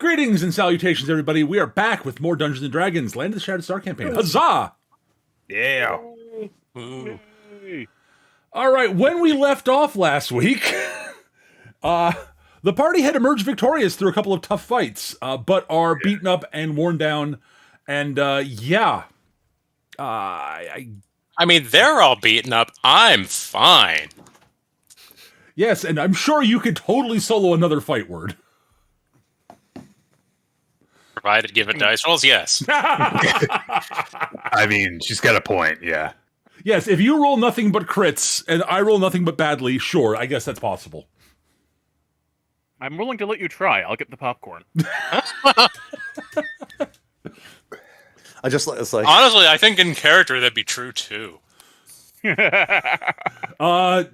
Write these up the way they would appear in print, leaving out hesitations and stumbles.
Greetings and salutations, everybody. We are back with more Dungeons & Dragons Land of the Shattered Star campaign. Huzzah! Yeah. All right, when we left off last week, the party had emerged victorious through a couple of tough fights, but are beaten up and worn down. And I mean, they're all beaten up. I'm fine. Yes, and I'm sure you could totally solo another fight word. Provided given dice rolls, yes. I mean, she's got a point, yeah. Yes, if you roll nothing but crits and I roll nothing but badly, sure, I guess that's possible. I'm willing to let you try. I'll get the popcorn. It's like Honestly, I think in character that'd be true too. I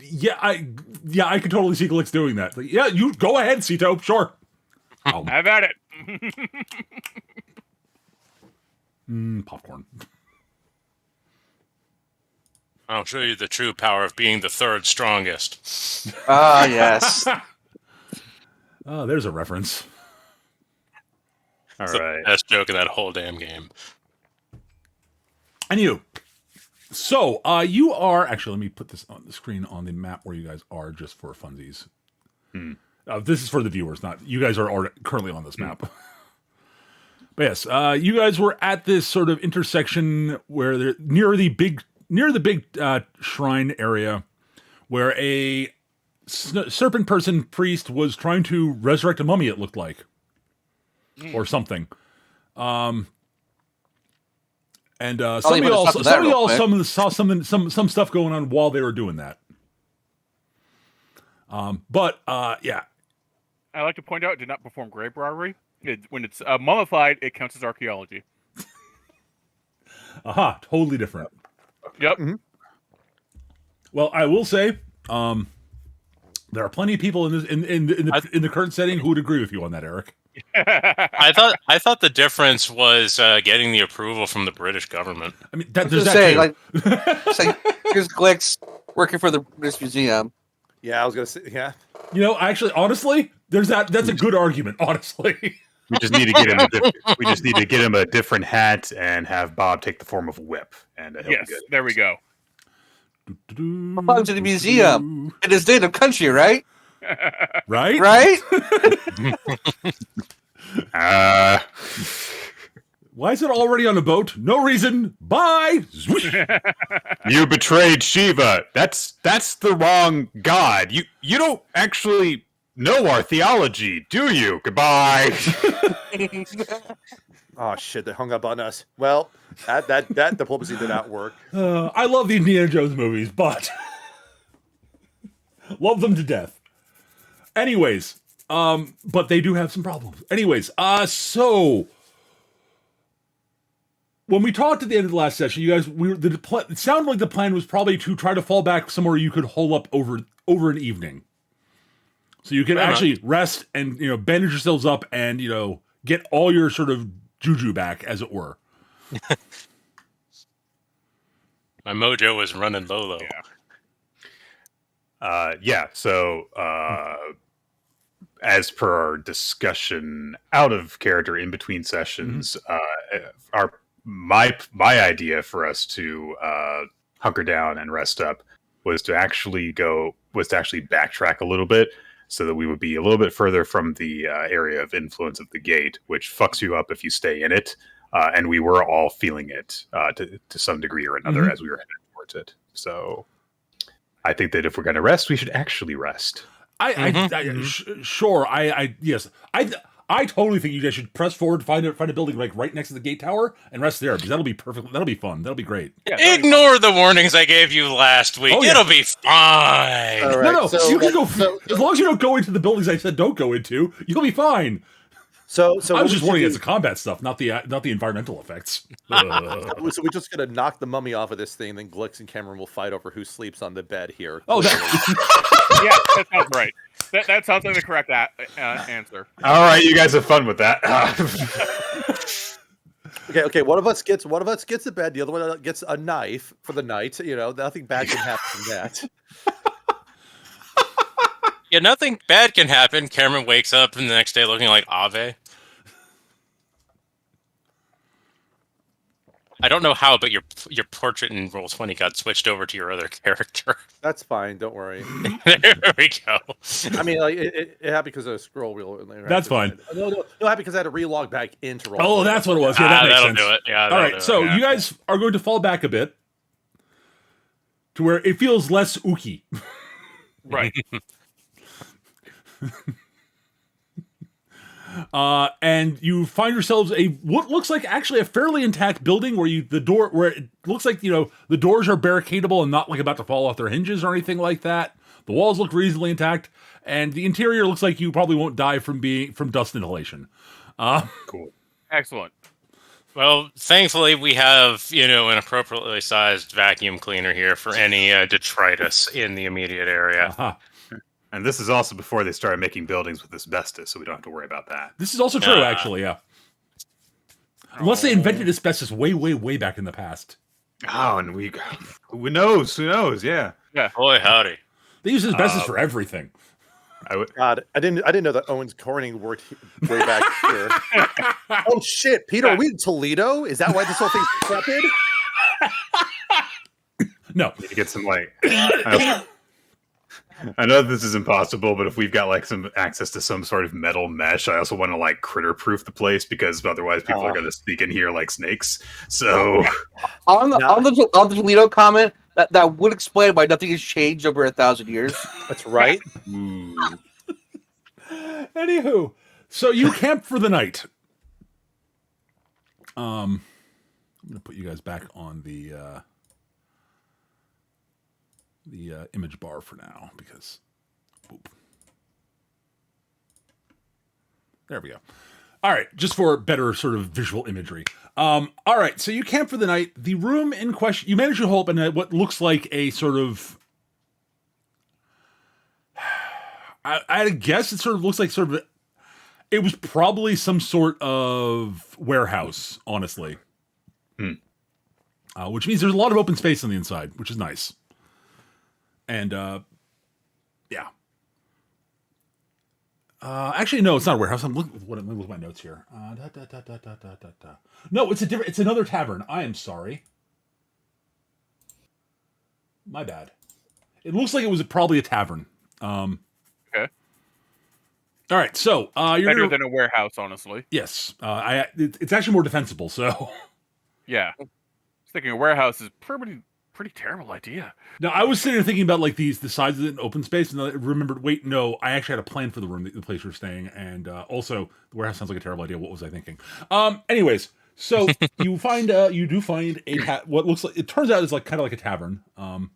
could totally see Glix doing that. Like, yeah, you go ahead, Cito, sure. Have at it. Popcorn. I'll show you the true power of being the third strongest. yes. Oh, there's a reference. All It's right. the best joke of that whole damn game. And you. So, you are... Actually, let me put this on the screen on the map where you guys are, just for funsies. This is for the viewers, not... You guys are currently on this map. But yes, you guys were at this sort of intersection where they're near the big shrine area, where a serpent person priest was trying to resurrect a mummy, it looked like. Or something. And some of y'all saw some stuff going on while they were doing that. Yeah. I like to point out, it did not perform grave robbery. When it's mummified, it counts as archaeology. Aha, totally different. Yep. Mm-hmm. Well, I will say, there are plenty of people in the current setting who would agree with you on that, Eric. I thought the difference was getting the approval from the British government. I mean, there's that too. Here's Glix working for the British Museum. Yeah, I was gonna say, yeah. You know, actually, honestly, there's that. That's a good argument, honestly. We just need to get him a different hat and have Bob take the form of a whip, and he'll Yes, be good. there we go. Welcome to the museum. It is native country, right? Right? Right? Why is it already on a boat? No reason. Bye. Zwoosh. You betrayed Shiva. That's the wrong god. You don't actually know our theology, do you? Goodbye. Oh shit, they hung up on us. Well, that diplomacy did not work. I love the Indiana Jones movies, but love them to death. Anyways, but they do have some problems. Anyways, so when we talked at the end of the last session, you guys, it sounded like the plan was probably to try to fall back somewhere you could hole up over an evening, so you can actually rest and bandage yourselves up and get all your sort of juju back, as it were. My mojo was running low. Yeah. So, as per our discussion out of character in between sessions, my idea for us to hunker down and rest up was to actually backtrack a little bit, so that we would be a little bit further from the area of influence of the gate, which fucks you up if you stay in it. And we were all feeling it to some degree or another as we were heading towards it. So I think that if we're going to rest, we should actually rest. Sure. Yes. I totally think you guys should press forward, find a building like right next to the gate tower, and rest there, because that'll be perfect. That'll be fun. That'll be great. Yeah, Ignore the warnings I gave you last week. Oh, yeah. It'll be fine. All right, No, so, you can go. As long as you don't go into the buildings I said don't go into, you'll be fine. So I what was just we warning should against the combat stuff, not the environmental effects. So we're just gonna knock the mummy off of this thing, then Glix and Cameron will fight over who sleeps on the bed here. Oh, Yeah, that sounds right. That sounds like the correct answer. All right, you guys have fun with that. Okay. One of us gets a bed. The other one gets a knife for the night. Nothing bad can happen from that. Yeah, nothing bad can happen. Cameron wakes up the next day looking like Ave. I don't know how, but your portrait in Roll20 got switched over to your other character. That's fine. Don't worry. There we go. I mean, like it happened because of a scroll wheel. That's fine. No, it happened because I had to relog back into roll. Oh, that's what it was. Yeah, that makes that'll sense. do it. Yeah. All right, so yeah. you guys are going to fall back a bit to where it feels less ooky. Right. And you find yourselves what looks like actually a fairly intact building where it looks like the doors are barricadable and not like about to fall off their hinges or anything like that. The walls look reasonably intact, and the interior looks like you probably won't die from dust inhalation. Cool. Excellent. Well, thankfully we have an appropriately sized vacuum cleaner here for any detritus in the immediate area. Uh-huh. And this is also before they started making buildings with asbestos, so we don't have to worry about that. This is also true, actually. Yeah, unless they invented asbestos way, way, way back in the past. Oh, and who knows? Who knows? Yeah. Boy, howdy. They use asbestos for everything. God, I didn't know that Owens Corning worked way back here. Oh shit, Peter, are we in Toledo? Is that why this whole thing's decrepit? No, Need to get some light. I know this is impossible, but if we've got like some access to some sort of metal mesh, I also want to like critter proof the place because otherwise people are going to sneak in here like snakes. So On the Toledo comment, that would explain why nothing has changed over 1,000 years. That's right. Anywho, so you camp for the night. I'm gonna put you guys back on the image bar for now because, whoop. There we go. All right, just for better sort of visual imagery. All right, so you camp for the night. The room in question, you manage to hold up in what looks like a sort of, I guess it sort of looks like it was probably some sort of warehouse, honestly. Which means there's a lot of open space on the inside, which is nice. And, yeah. Actually, no, it's not a warehouse. Let me look at my notes here. No, it's another tavern. I am sorry. My bad. It looks like it was probably a tavern. Okay. All right, so you're Better than a warehouse, honestly. yes. It's actually more defensible. So Yeah. I was thinking a warehouse is pretty terrible idea. now I was sitting there thinking about like the size of it in open space, and I remembered. Wait, no, I actually had a plan for the room, the place we're staying, and also the warehouse sounds like a terrible idea. What was I thinking? Anyways, so you do find what looks like, it turns out it's like kind of like a tavern. All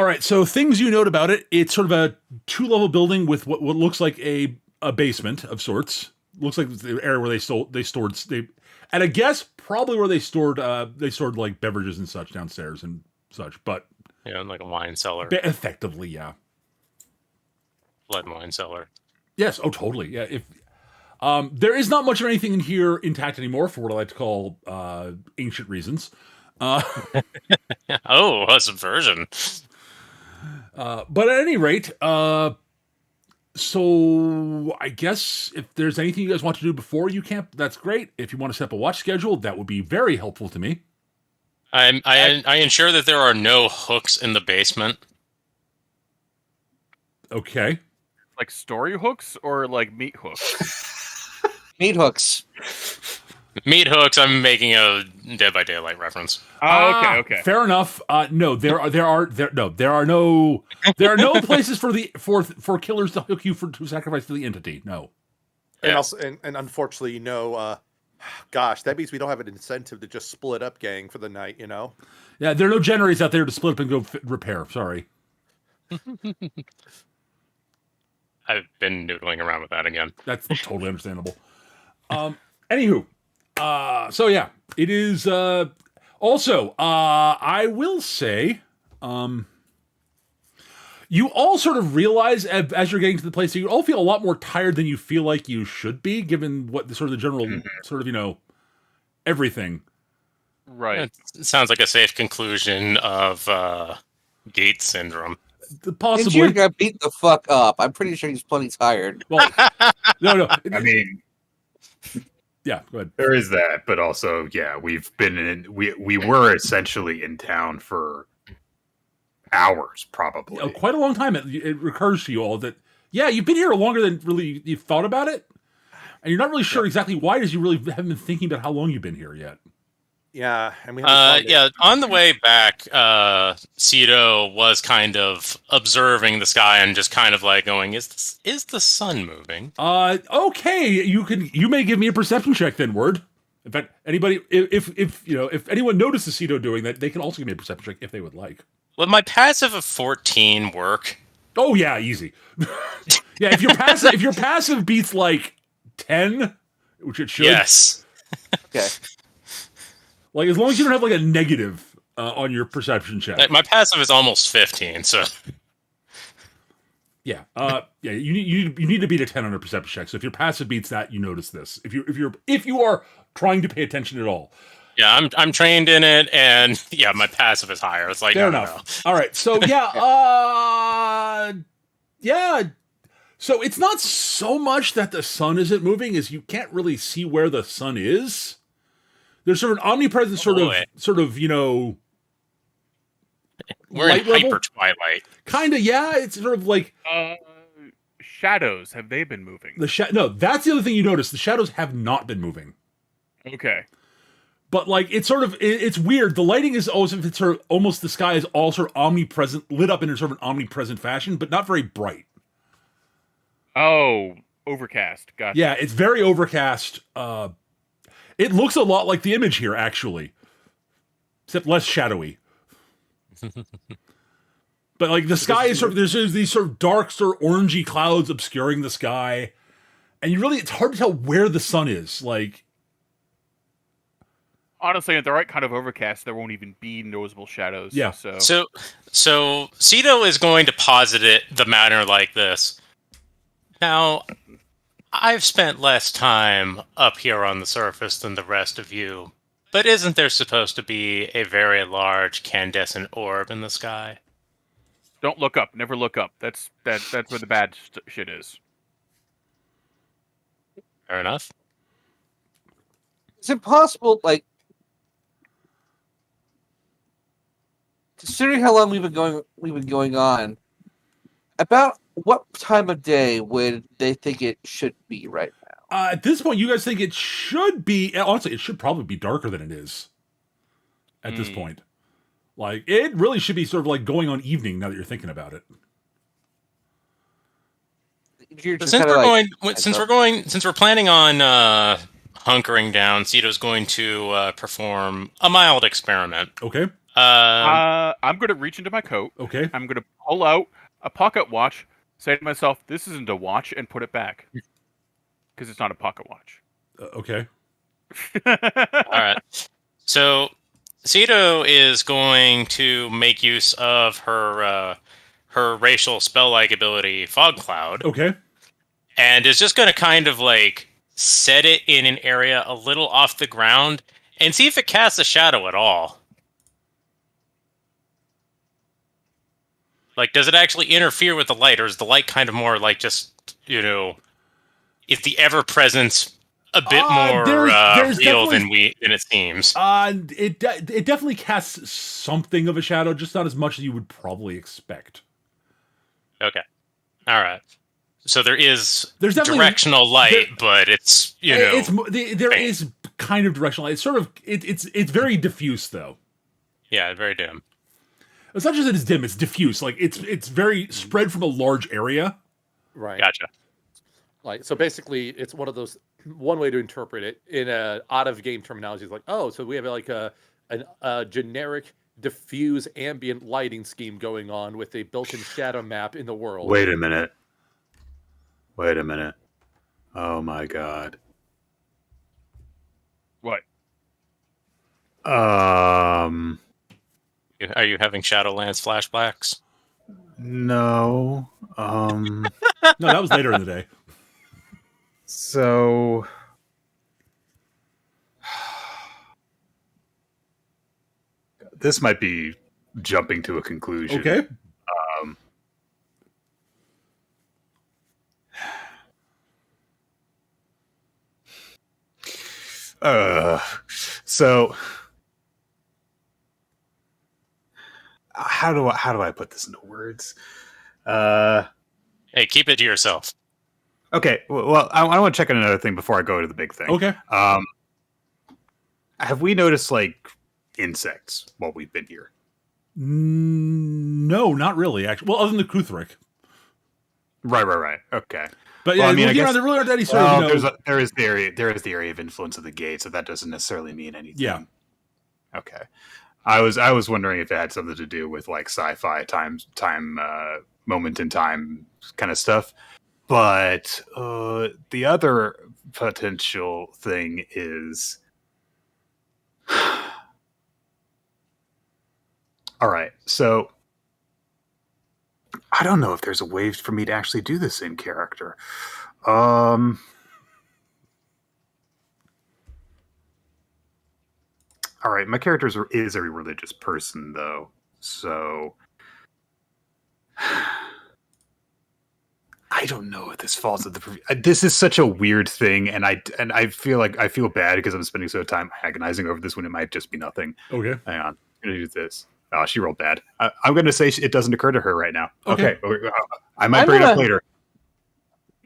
right, so things you note about it, it's sort of a 2-level building with what looks like a basement of sorts. Looks like the area where they stored, and I guess probably where they stored like beverages and such downstairs and such, but Like a wine cellar, effectively, yeah. lead wine cellar. Yes, oh totally. Yeah, if there is not much of anything in here intact anymore for what I like to call ancient reasons. Oh, a subversion. But at any rate, so I guess if there's anything you guys want to do before you camp, that's great. If you want to set up a watch schedule, that would be very helpful to me. I ensure that there are no hooks in the basement. Okay. Like story hooks or like meat hooks? Meat hooks. Meat hooks. I'm making a Dead by Daylight reference. Oh, okay. Fair enough. No, there are no places for killers to hook you to sacrifice to the entity. No. And Yeah. also, and unfortunately, gosh, that means we don't have an incentive to just split up, gang, for the night. Yeah, there are no generators out there to split up and go repair. Sorry. I've been noodling around with that again. That's totally understandable. Anywho, so yeah, it is. Also, I will say, you all sort of realize as you're getting to the place, you all feel a lot more tired than you feel like you should be, given what the general sort of everything. Right. It sounds like a safe conclusion of gate syndrome. Possibly. Interior got beat the fuck up. I'm pretty sure he's plenty tired. Well, no. I mean, Yeah, go ahead. There is that, but also, yeah, we were essentially in town for hours, probably. Quite a long time. It recurs to you all that, yeah, you've been here longer than really you've thought about it. And you're not really sure exactly why, because you really haven't been thinking about how long you've been here yet. Yeah, and we haven't Yeah, on the way back, Cito was kind of observing the sky and just kind of like going, is the sun moving? Okay, you may give me a perception check then, Word. In fact, anybody, if anyone notices Cito doing that, they can also give me a perception check if they would like. Would my passive of 14 work? Oh yeah, easy. Yeah, if your passive beats like 10, which it should. Yes. Okay. Like, as long as you don't have like a negative on your perception check. My passive is almost 15, so Yeah. Yeah. You need to beat a 10 on a perception check. So if your passive beats that, you notice this. If you are trying to pay attention at all. yeah, I'm trained in it, and yeah, my passive is higher. It's like Fair no, enough. All right. So yeah. So it's not so much that the sun isn't moving as you can't really see where the sun is. There's sort of an omnipresent sort of we're in light level? hyper twilight. Kind of, yeah. It's sort of like Shadows, have they been moving? no, that's the other thing you notice. The shadows have not been moving. Okay. But like it's sort of it's weird. The lighting is always if it's sort of almost the sky is all sort of omnipresent, lit up in a sort of an omnipresent fashion, but not very bright. Oh, overcast. Gotcha. Yeah, it's very overcast. It looks a lot like the image here, actually, except less shadowy. But like the sky is sort of there's these sort of dark, sort of orangey clouds obscuring the sky, and it's hard to tell where the sun is. Like, Honestly, at the right kind of overcast, there won't even be noticeable shadows. Yeah. So So Cito is going to posit the matter like this. Now, I've spent less time up here on the surface than the rest of you, but isn't there supposed to be a very large incandescent orb in the sky? don't look up. Never look up. That's where the bad shit is. Fair enough. Is it possible, like, considering how long we've been going on, about what time of day would they think it should be right now? at this point, you guys think it should be honestly, it should probably be darker than it is. At this point, like it really should be sort of like going on evening. Now that you're thinking about it. You're just Since kinda since we're planning on hunkering down, Cito's going to perform a mild experiment. Okay. I'm going to reach into my coat. Okay. I'm going to pull out a pocket watch, say to myself, this isn't a watch, and put it back. Because it's not a pocket watch. Okay. All right. So Cito is going to make use of her racial spell-like ability, Fog Cloud. Okay. And is just going to kind of like set it in an area a little off the ground and see if it casts a shadow at all. Like, does it actually interfere with the light, or is the light kind of more like just, is the ever-presence a bit more there's real than it seems? It definitely casts something of a shadow, just not as much as you would probably expect. Okay. All right. So there's definitely directional light, but it's, there is kind of directional light. It's sort of it's very diffuse though. Yeah, very dim. It's not just that it's dim; it's diffuse. Like it's very spread from a large area. Right. Gotcha. Like so, basically, it's one of those. One way to interpret it in a out of game terminology is like, oh, so we have like a generic diffuse ambient lighting scheme going on with a built-in shadow map in the world. Wait a minute. Oh my god. What? Are you having Shadowlands flashbacks? No. No, that was later in the day. So this might be jumping to a conclusion. Okay. So how do I put this into words? Hey, keep it to yourself. Okay, well, I want to check on another thing before I go to the big thing. Okay. Have we noticed like insects while we've been here? No, not really. Actually, well, other than the Kuthrik. Right. Okay. But yeah, Well, I mean, I guess there really aren't any sort of. there is the area of influence of the gate, so that doesn't necessarily mean anything. Yeah. Okay. I was wondering if it had something to do with like sci-fi time moment in time kind of stuff. But the other potential thing is, all right. So I don't know if there's a way for me to actually do this in character. All right, my character is a religious person, though, so I don't know if this falls at the. This is such a weird thing, and I feel bad because I'm spending so much time agonizing over this when it might just be nothing. Okay. Hang on, I'm gonna do this. Oh, she rolled bad. I'm gonna say it doesn't occur to her right now. Okay, I might bring it up later.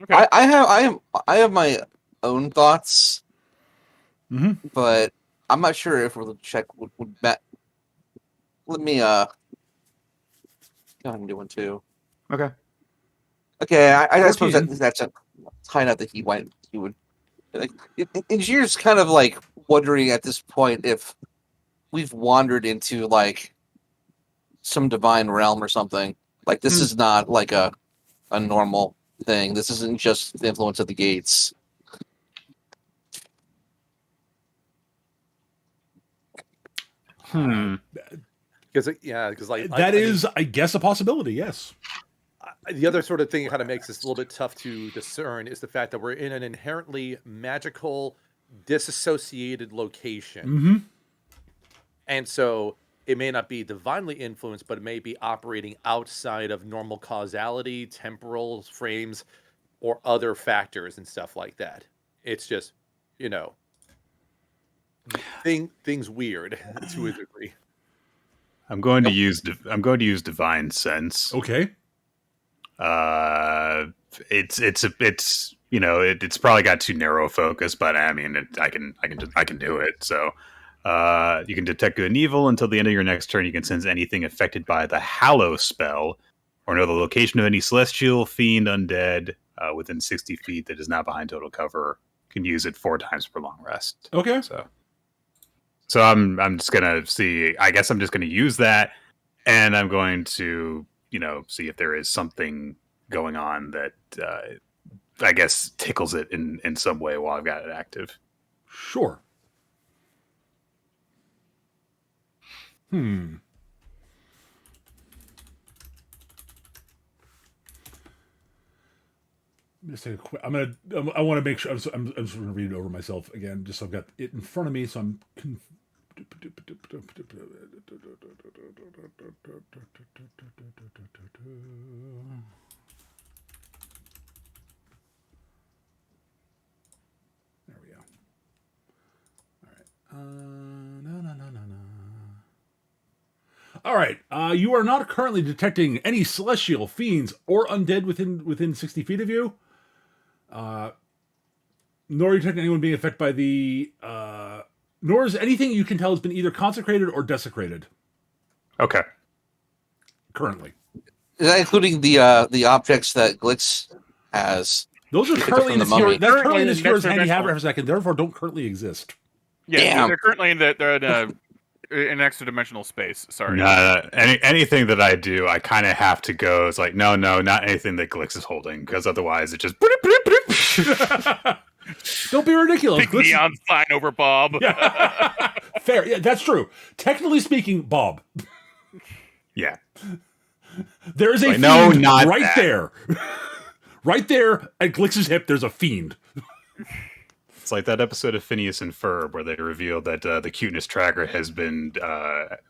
Okay. I have my own thoughts, Mm-hmm. but I'm not sure if we'll check would let me go ahead and do one too. Okay. Okay, I suppose 14. that's a kind of that he would like. Engineer's kind of like wondering at this point if we've wandered into like some divine realm or something. Like this is not like a normal thing. This isn't just the influence of the gates. Because like That is, I guess, a possibility. Yes. the other sort of thing that kind of makes this a little bit tough to discern is the fact that we're in an inherently magical, disassociated location. Mm-hmm. And so it may not be divinely influenced, but it may be operating outside of normal causality, temporal frames, or other factors and stuff like that. It's just, things weird to a degree. I'm going to use divine sense. Okay. It's probably got too narrow a focus, but I mean, I can do it. So, you can detect good and evil until the end of your next turn. You can sense anything affected by the Hallow spell, or know the location of any celestial, fiend, undead within 60 feet that is not behind total cover. You can use it 4 times per long rest. Okay. So I'm just gonna see. I guess I'm just gonna use that, and I'm going to see if there is something going on that I guess tickles it in some way while I've got it active. Sure. Just take a quick. I want to make sure. I'm just going to read it over myself again, just so I've got it in front of me. So I'm. There we go. All right. No. All right. You are not currently detecting any celestial, fiends, or undead within 60 feet of you. Nor are you detecting anyone being affected by the. Nor is anything you can tell has been either consecrated or desecrated. Okay. Currently. Is that including the objects that Glitz has? Those are currently in from this the hero. mummy. That's currently in this Currently hero's in hand. You have it dimensional. for a second. Therefore, don't currently exist. Yeah, Damn. they're currently in an extra dimensional space. Sorry. Anything that I do, I kind of have to go. It's like no, not anything that Glix is holding, because otherwise it just. Don't be ridiculous. Big neon sign over Bob. Yeah. Fair. Yeah, that's true. Technically speaking, Bob. Yeah. There is a Like, fiend no, not right that. there. Right there at Glix's hip, there's a fiend. It's like that episode of Phineas and Ferb where they revealed that the cuteness tracker has been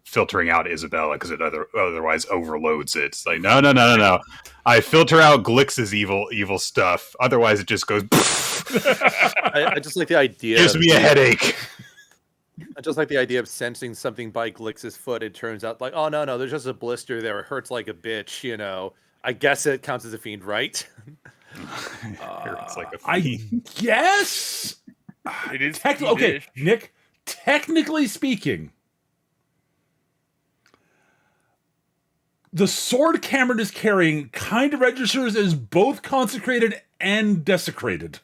filtering out Isabella because it otherwise overloads it. It's like, no. I filter out Glix's evil stuff. Otherwise, it just goes. I just like the idea. Gives me a headache. I just like the idea of sensing something by Glix's foot. It turns out like, oh no, there's just a blister there. It hurts like a bitch. I guess it counts as a fiend, right? Hurts like a I fiend. guess. It is Okay, fiendish. Nick. Technically speaking, the sword Cameron is carrying kind of registers as both consecrated and desecrated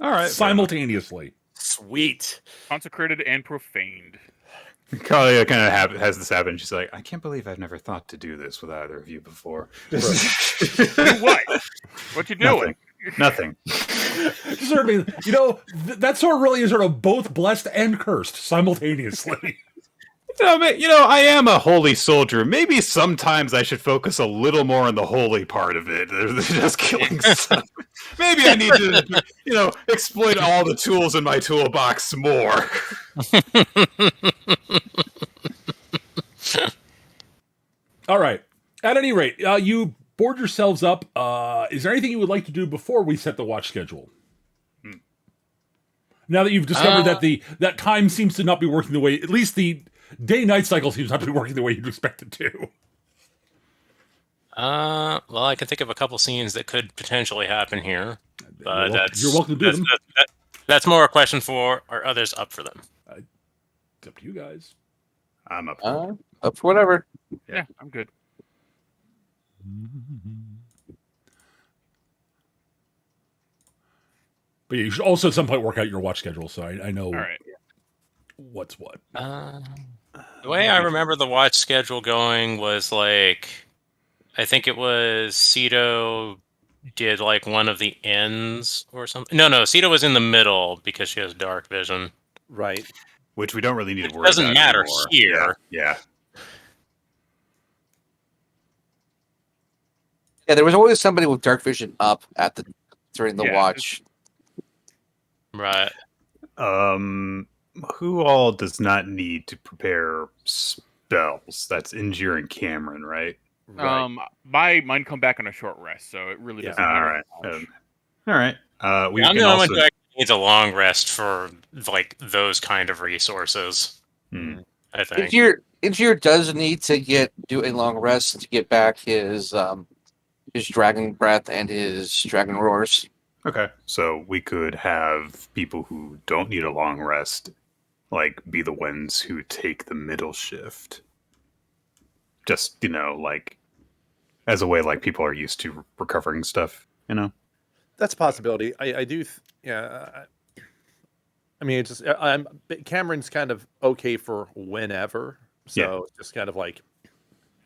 All right. simultaneously. Sweet. Consecrated and profaned. Kalia kind of has this happen. She's like, I can't believe I've never thought to do this with either of you before. Do what? What you doing? Nothing. Sort of, that sort of really is sort of both blessed and cursed simultaneously. I am a holy soldier. Maybe sometimes I should focus a little more on the holy part of it. Than just killing stuff. Maybe I need to, exploit all the tools in my toolbox more. All right. At any rate, you board yourselves up. Is there anything you would like to do before we set the watch schedule? Now that you've discovered that that time seems to not be working the way, at least the day-night cycle seems not to be working the way you'd expect it to. Well, I can think of a couple scenes that could potentially happen here, but You're welcome to do them. That's more a question for or others up for them. It's up to you guys. I'm up. Up for whatever. Yeah, I'm good. But yeah, you should also at some point work out your watch schedule, so I know All right. what's what. The way I remember the watch schedule going was like, I think it was Cito did like one of the ends or something. No, Cito was in the middle because she has dark vision. Right. Which we don't really need to worry Doesn't about matter anymore. here. Yeah. Yeah, there was always somebody with dark vision up during the Yeah, watch. Right. Who all does not need to prepare spells? That's Injure and Cameron, right? Mine come back on a short rest, so it really doesn't All matter. right. All right. We I'm can the only also. one who actually needs a long rest for like those kind of resources. I think. Injir does need to do a long rest to get back his dragon breath and his dragon roars. Okay, so we could have people who don't need a long rest, like, be the ones who take the middle shift. Just, like, as a way, like, people are used to recovering stuff, That's a possibility. I do. Yeah. I mean, it's just Cameron's kind of okay for whenever. So it's just kind of like.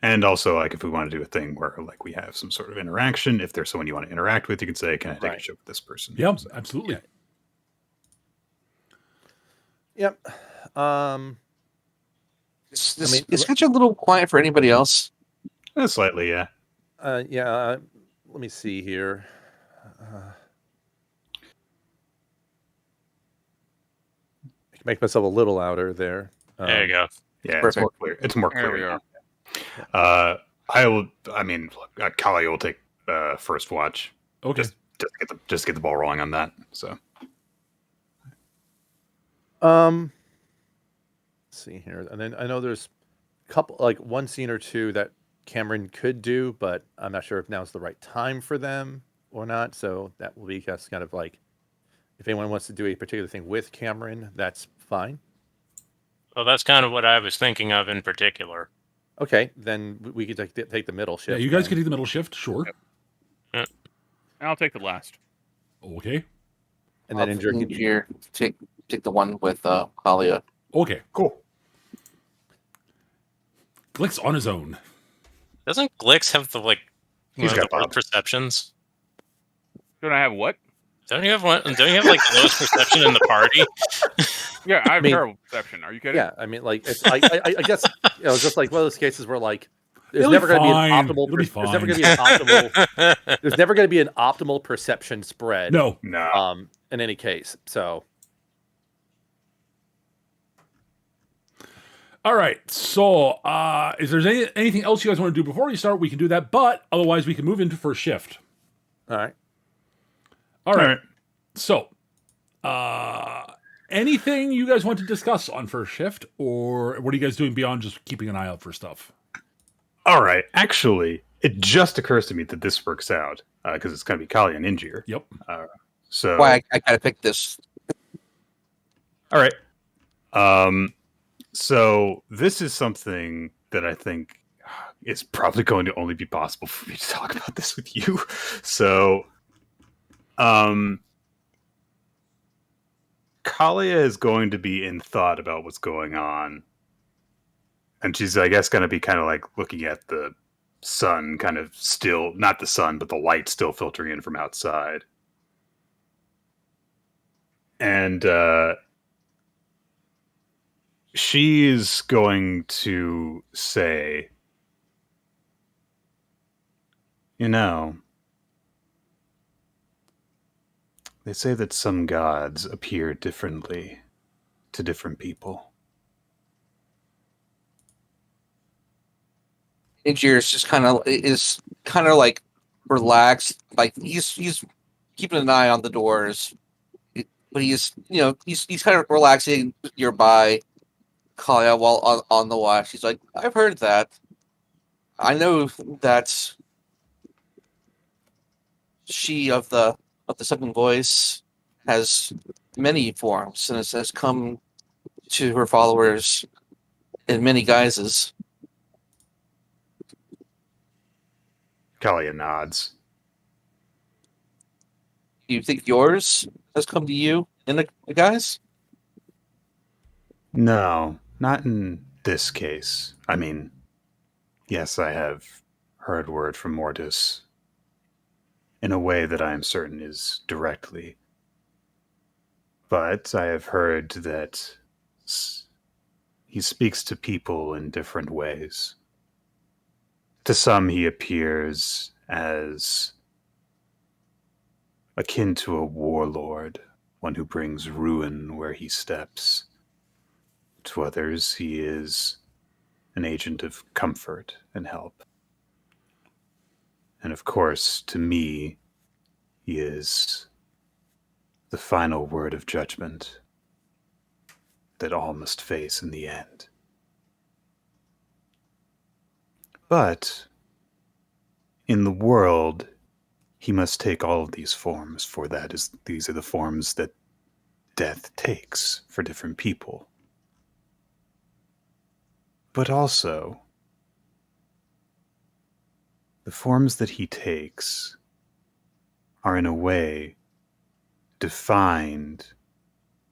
And also, like, if we want to do a thing where, like, we have some sort of interaction, if there's someone you want to interact with, you can say, can I take a ship with this person? Yeah, absolutely. Yep. Is such a little quiet for anybody else? Slightly, yeah. Let me see here. I can make myself a little louder there. There you go. Yeah, Perfect. it's more clear. It's more There we clear are. now. Kali will take first watch. Okay. Just get the ball rolling on that. So Let's see here, and then I know there's a couple, like one scene or two that Cameron could do, but I'm not sure if now's the right time for them or not. So that will be just kind of like, if anyone wants to do a particular thing with Cameron, that's fine. Well, that's kind of what I was thinking of in particular. Okay, then we could take the middle shift. Yeah, you guys then. can take the middle shift, sure. And I'll take the last. Okay. And then Injure can Injir take the one with Kalia. Okay. cool. Glix on his own. Doesn't Glix have the like He's one of got the worst Bob. perceptions? Don't I have what? Don't you have one? Don't you have like the lowest perception in the party? Yeah, I have mean- terrible perception. Are you kidding? Yeah, I mean, like, it's, I guess just like one of those cases where like there's It'll never be going to be fine. an optimal. It'll be There's never fine. going to be an optimal. There's never going to be an optimal perception spread. No. No. In any case, so All right. So, is there anything else you guys want to do before we start? We can do that, but otherwise we can move into first shift. all right. All right. So, anything you guys want to discuss on first shift, or what are you guys doing beyond just keeping an eye out for stuff? All right. Actually, it just occurs to me that this works out because it's going to be Kali and Injir. Yep. So, Why I gotta pick this. all right. So this is something that I think is probably going to only be possible for me to talk about this with you. So, Kalia is going to be in thought about what's going on. And she's, I guess, going to be kind of like looking at the sun, kind of still, not the sun, but the light still filtering in from outside. And she's going to say, you know, they say that some gods appear differently to different people. Angier is kind of like relaxed, like he's keeping an eye on the doors, but he's kind of relaxing nearby, calling out while on the watch. He's like, I've heard that. I know that she of the second voice has many forms and has come to her followers in many guises. Kalia nods. Do you think yours has come to you in a guise? No, not in this case. I mean, yes, I have heard word from Mortis in a way that I am certain is directly. But I have heard that he speaks to people in different ways. To some, he appears as akin to a warlord, one who brings ruin where he steps. To others, he is an agent of comfort and help. And of course, to me, he is the final word of judgment that all must face in the end. But in the world, he must take all of these forms, for these are the forms that death takes for different people. But also, the forms that he takes are in a way defined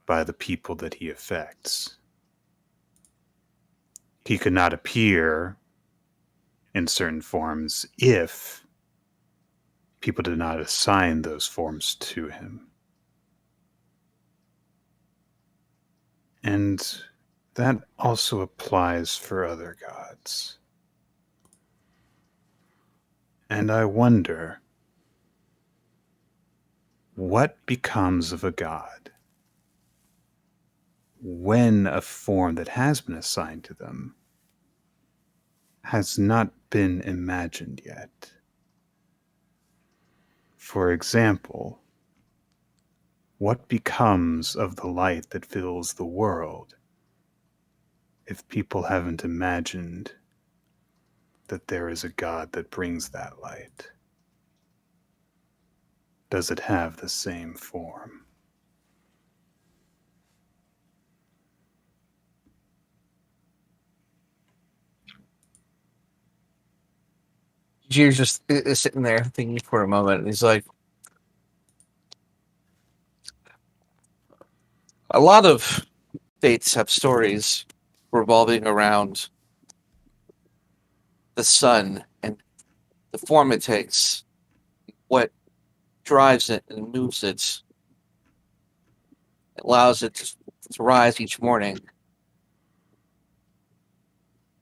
by the people that he affects. He could not appear in certain forms if people did not assign those forms to him. And that also applies for other gods. And I wonder, what becomes of a god when a form that has been assigned to them has not been imagined yet? For example, what becomes of the light that fills the world if people haven't imagined that there is a God that brings that light? Does it have the same form? Angier just is sitting there thinking for a moment, and he's like, a lot of faiths have stories revolving around the sun and the form it takes, what drives it and moves it, allows it to rise each morning.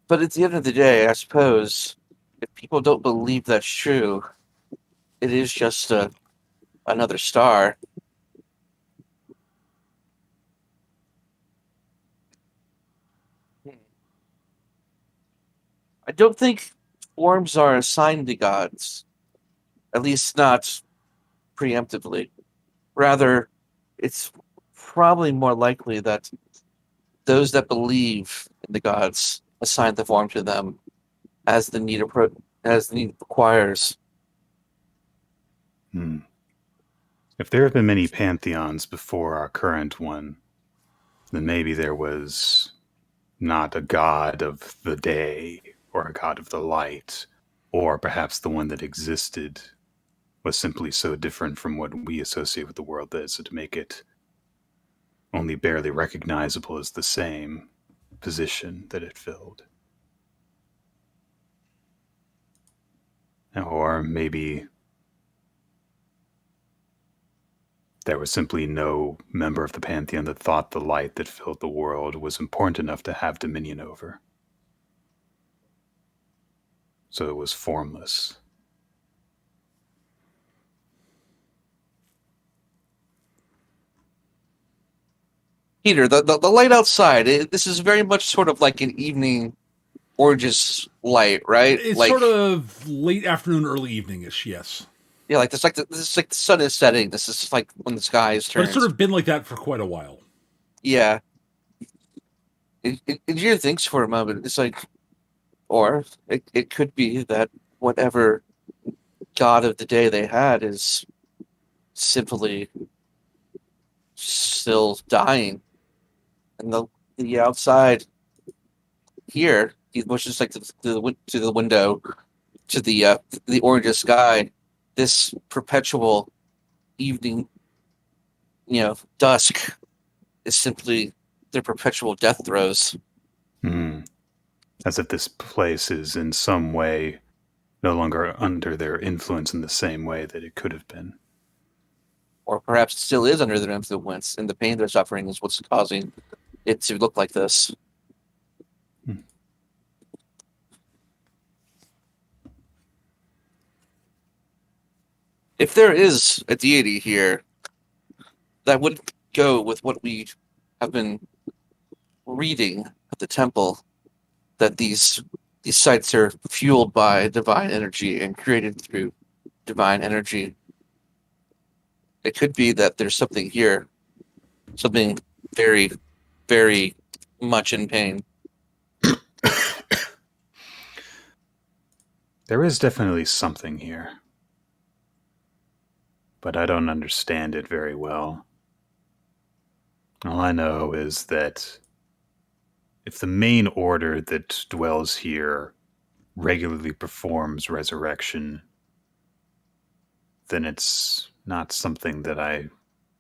But at the end of the day, I suppose, if people don't believe that's true, it is just another star. I don't think forms are assigned to gods, at least not preemptively. Rather, it's probably more likely that those that believe in the gods assign the form to them as the need requires. If there have been many pantheons before our current one, then maybe there was not a god of the day or a god of the light, or perhaps the one that existed was simply so different from what we associate with the world as to make it only barely recognizable as the same position that it filled. Or maybe there was simply no member of the pantheon that thought the light that filled the world was important enough to have dominion over. So it was formless. Peter, the light outside, this is very much sort of like an evening oranges light, right? It's like, sort of late afternoon, early evening-ish, yes. Yeah, like this is like the sun is setting. This is like when the sky is But turning. it's sort of been like that for quite a while. Yeah. Engineer thinks for a moment. It's like, or it could be that whatever god of the day they had is simply still dying. And the outside here, he pushes like to the window, to the orange sky. This perpetual evening, dusk is simply their perpetual death throes. As if this place is in some way no longer under their influence in the same way that it could have been. Or perhaps it still is under their influence, and the pain they're suffering is what's causing it to look like this. If there is a deity here, that would go with what we have been reading at the temple, that these sites are fueled by divine energy and created through divine energy. It could be that there's something here, something very, very much in pain. There is definitely something here, but I don't understand it very well. All I know is that if the main order that dwells here regularly performs resurrection, then it's not something that I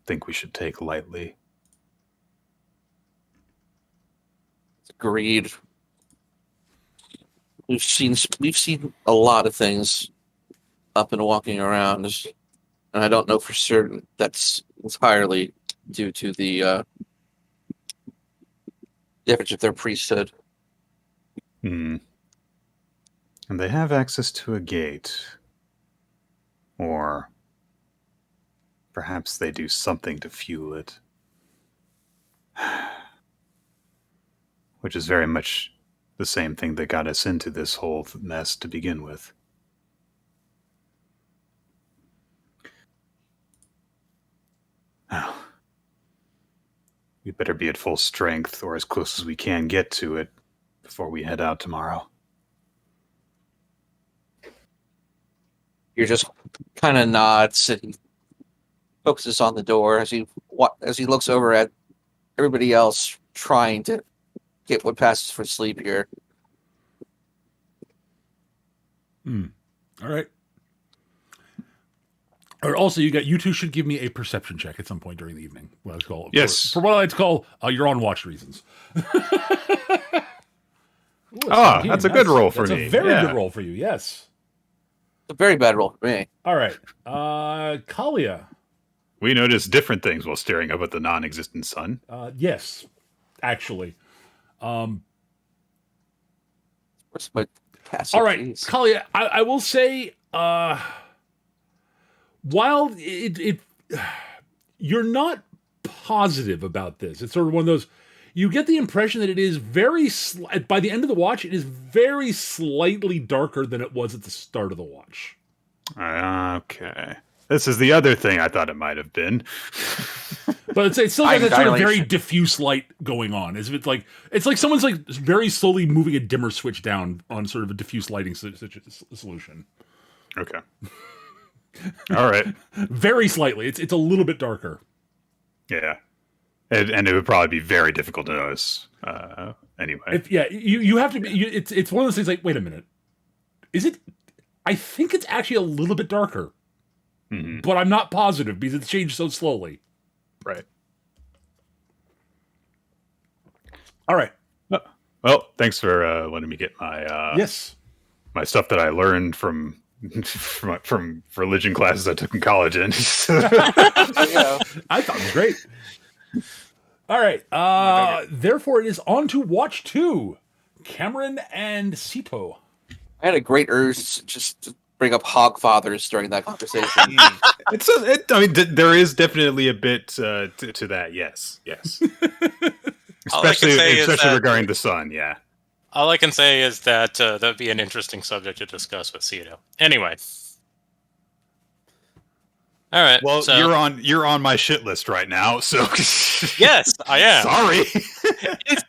think we should take lightly. Agreed. We've seen a lot of things up and walking around, and I don't know for certain that's entirely due to the difference of their priesthood. And they have access to a gate. Or perhaps they do something to fuel it. Which is very much the same thing that got us into this whole mess to begin with. Now, we better be at full strength, or as close as we can get to it, before we head out tomorrow. You're just kind of nods and he focuses on the door as he looks over at everybody else trying to get what passes for sleep here. All right. Or also, you two should give me a perception check at some point during the evening. What I call Yes. For what I like to call you're on watch reasons. Ooh, that's a good roll for me. me. That's a very Yeah. good roll for you. Yes. It's a very bad roll for me. All right. Kalia. We notice different things while staring up at the non-existent sun. Yes, actually. Where's my passive? All right, Jeez. Kalia, I will say, while you're not positive about this, it's sort of one of those, you get the impression that it is by the end of the watch, it is very slightly darker than it was at the start of the watch. Okay. This is the other thing I thought it might have been. But it's still got that sort of very Dilation. diffuse light going on. It's like someone's like very slowly moving a dimmer switch down on sort of a diffuse lighting solution. Okay. All right. Very slightly. It's a little bit darker. Yeah. And it would probably be very difficult to notice. Anyway. You have to be. It's one of those things. Like, wait a minute, is it? I think it's actually a little bit darker, but I'm not positive because it's changed so slowly. Right. All right. Well, thanks for letting me get my Yes. my stuff that I learned from religion classes I took in college. In Yeah. I thought it was great. All right. Therefore, it is on to Watch 2. Cameron and Sito. I had a great urge just to bring up Hogfathers during that conversation. there is definitely a bit to that. Yes. All I can say is especially that- regarding the sun. Yeah. All I can say is that that'd be an interesting subject to discuss with Cito. Anyway. All right. Well, so, you're on my shit list right now. So yes, I am. Sorry.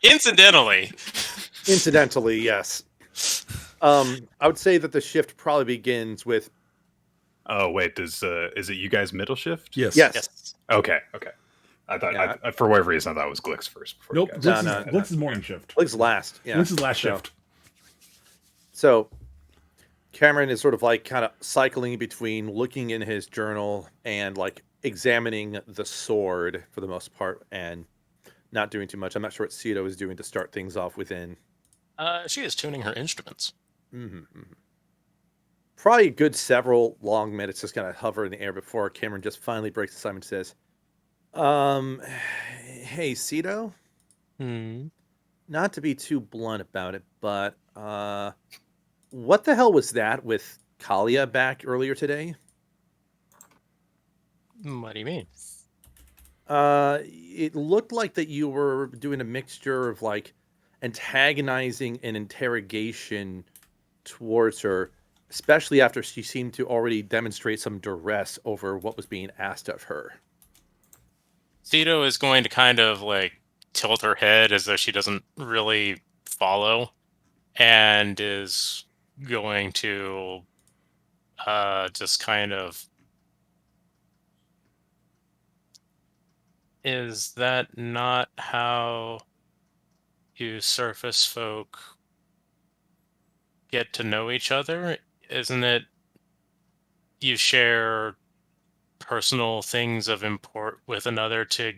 Incidentally. Incidentally, yes. I would say that the shift probably begins with Oh wait, is it you guys middle shift? Yes. yes. Okay. I thought Yeah. I for whatever reason I thought it was Glix first. Before Nope. you guys. No, Blitz is morning shift. Blix last. Yeah. Blitz is last So- shift. So Cameron is sort of like kind of cycling between looking in his journal and like examining the sword for the most part and not doing too much. I'm not sure what Cito is doing to start things off within. She is tuning her instruments. Probably a good several long minutes just kind of hover in the air before Cameron just finally breaks the silence and says, hey, Cito, not to be too blunt about it, but what the hell was that with Kalia back earlier today? What do you mean? It looked like that you were doing a mixture of like antagonizing and interrogation towards her, especially after she seemed to already demonstrate some duress over what was being asked of her. Cito is going to kind of like tilt her head as though she doesn't really follow, and is going to just kind of. Is that not how you surface folk get to know each other? Isn't it you share personal things of import with another to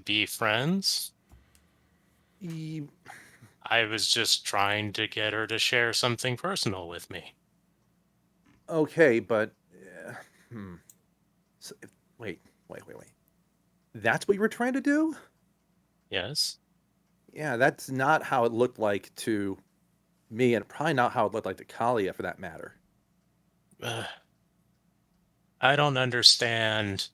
be friends? I was just trying to get her to share something personal with me. Okay, but so, wait. That's what you were trying to do? Yes. Yeah, that's not how it looked like to me, and probably not how it looked like to Kalia, for that matter. I don't understand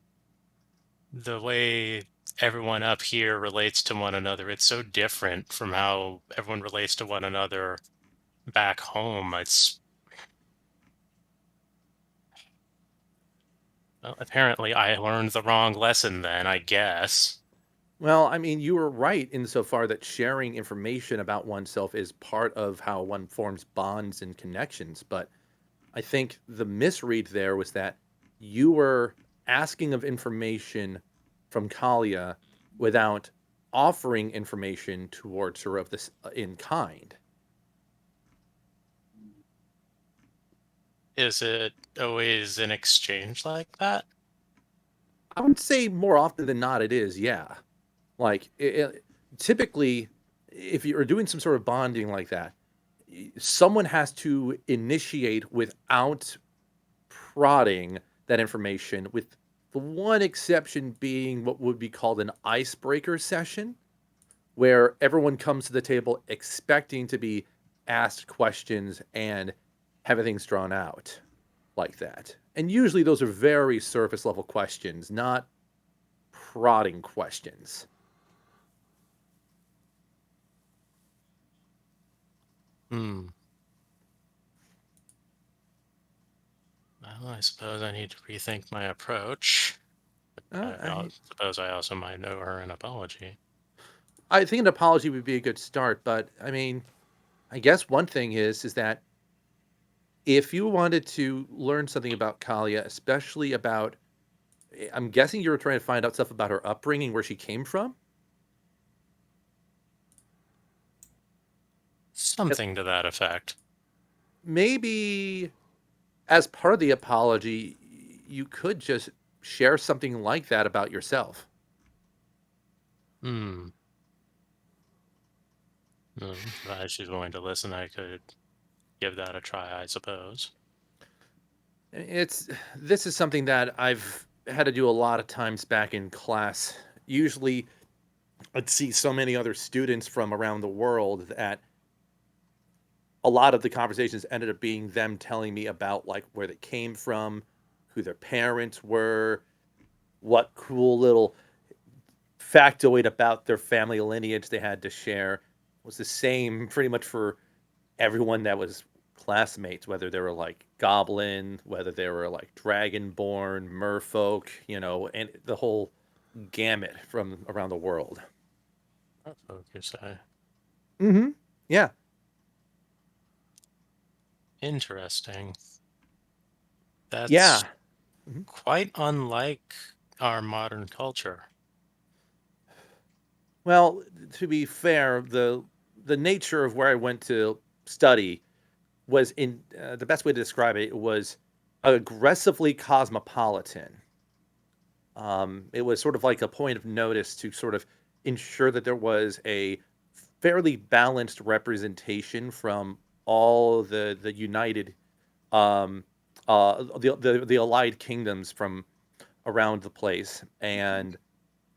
the way everyone up here relates to one another. It's so different from how everyone relates to one another back home. Well, apparently I learned the wrong lesson then, I guess. Well, I mean, you were right insofar that sharing information about oneself is part of how one forms bonds and connections. But I think the misread there was that you were asking of information from Kalia without offering information towards her of this in kind. Is it always an exchange like that? I would say more often than not, it is, yeah. Like, typically, if you're doing some sort of bonding like that, someone has to initiate without prodding that information, with the one exception being what would be called an icebreaker session, where everyone comes to the table expecting to be asked questions and have things drawn out like that. And usually those are very surface level questions, not prodding questions. Well, I suppose I need to rethink my approach. I suppose I also might owe her an apology. I think an apology would be a good start, but I mean, I guess one thing is that if you wanted to learn something about Kalia, especially about, I'm guessing you were trying to find out stuff about her upbringing, where she came from. Something to that effect. Maybe as part of the apology, you could just share something like that about yourself. Hmm. If she's willing to listen, I could give that a try, I suppose. This is something that I've had to do a lot of times back in class. Usually, I'd see so many other students from around the world that a lot of the conversations ended up being them telling me about like where they came from, who their parents were, what cool little factoid about their family lineage they had to share. It was the same pretty much for everyone that was classmates, whether they were like goblin, whether they were like dragonborn, merfolk, and the whole gamut from around the world. Merfolk, you say? Mm-hmm. Yeah. Interesting. That's Yeah. Mm-hmm. quite unlike our modern culture. Well, to be fair, the nature of where I went to study was in the best way to describe it was aggressively cosmopolitan. It was sort of like a point of notice to sort of ensure that there was a fairly balanced representation from all the united the allied kingdoms from around the place. And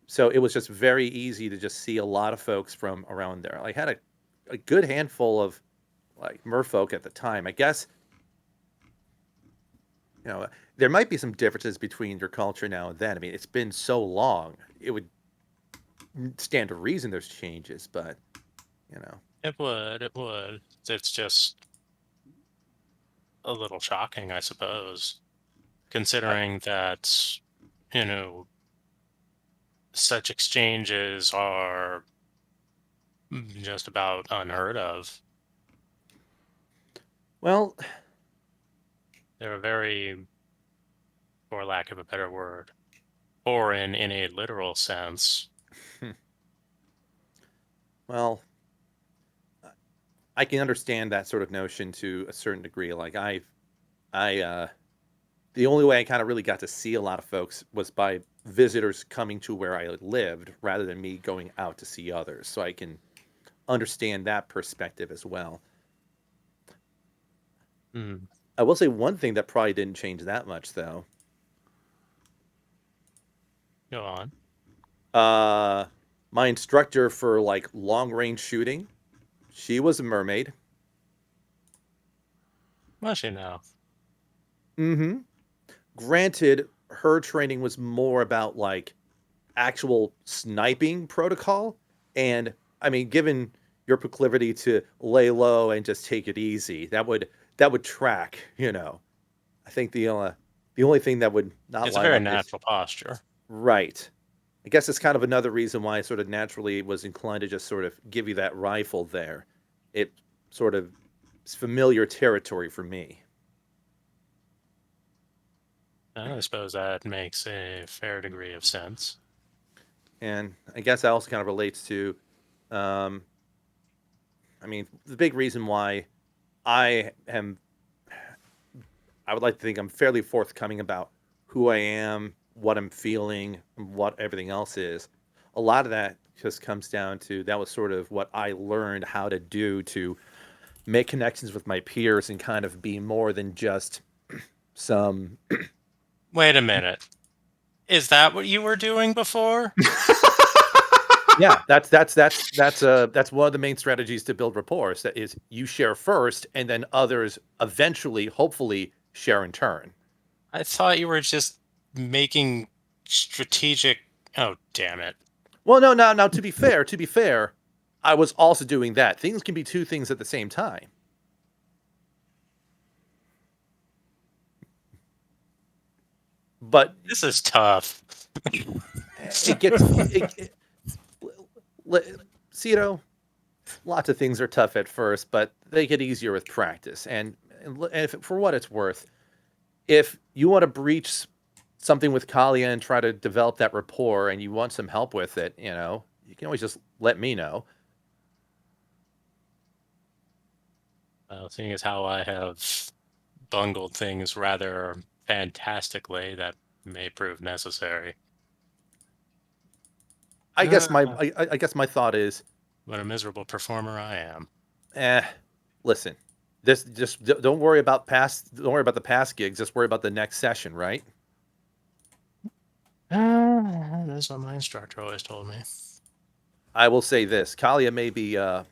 so it was just very easy to just see a lot of folks from around there. I had a good handful of like merfolk at the time. I guess there might be some differences between your culture now and then. I mean, it's been so long; it would stand to reason there's changes, but It would. It's just a little shocking, I suppose, considering that, you know, such exchanges are just about unheard of. well, They're very, for lack of a better word, foreign in a literal sense. well, I can understand that sort of notion to a certain degree. Like the only way I kind of really got to see a lot of folks was by visitors coming to where I lived rather than me going out to see others. So I can understand that perspective as well. Hmm. I will say one thing that probably didn't change that much though. Go on. My instructor for like long range shooting, she was a mermaid. Well, you know. Mm-hmm. Granted, her training was more about like actual sniping protocol. And I mean, given your proclivity to lay low and just take it easy, that would track. I think the only thing that would not It's a line very up is natural posture. right. I guess it's kind of another reason why I sort of naturally was inclined to just sort of give you that rifle there. It sort of is familiar territory for me. I suppose that makes a fair degree of sense. And I guess that also kind of relates to, um, I mean, the big reason why I am, I would like to think I'm fairly forthcoming about who I am, what I'm feeling, and what everything else is. A lot of that just comes down to that was sort of what I learned how to do to make connections with my peers and kind of be more than just some. Wait a minute. Is that what you were doing before? Yeah, that's one of the main strategies to build rapport. That is, you share first, and then others eventually, hopefully, share in turn. I thought you were just making strategic. Oh, damn it. Well, no, now to be fair, I was also doing that. Things can be two things at the same time. but This is tough. it gets Cito, lots of things are tough at first, but they get easier with practice. And if, for what it's worth, if you want to breach something with Kalia and try to develop that rapport and you want some help with it, you can always just let me know. Seeing as how I have bungled things rather fantastically, that may prove necessary. I guess my thought is, What a miserable performer I am. listen, this just don't worry about the past gigs. Just worry about the next session, right? That's what my instructor always told me. I will say this: Kalia may be, to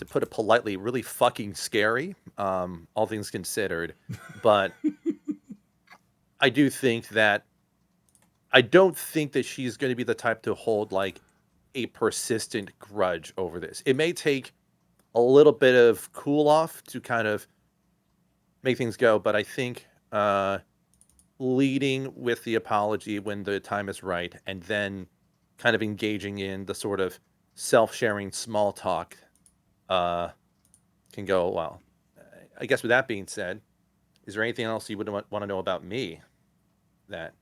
put it politely, really fucking scary. All things considered, but I don't think that she's going to be the type to hold like a persistent grudge over this. It may take a little bit of cool off to kind of make things go, but I think leading with the apology when the time is right, and then kind of engaging in the sort of self-sharing small talk can go well. I guess with that being said, is there anything else you would want to know about me? That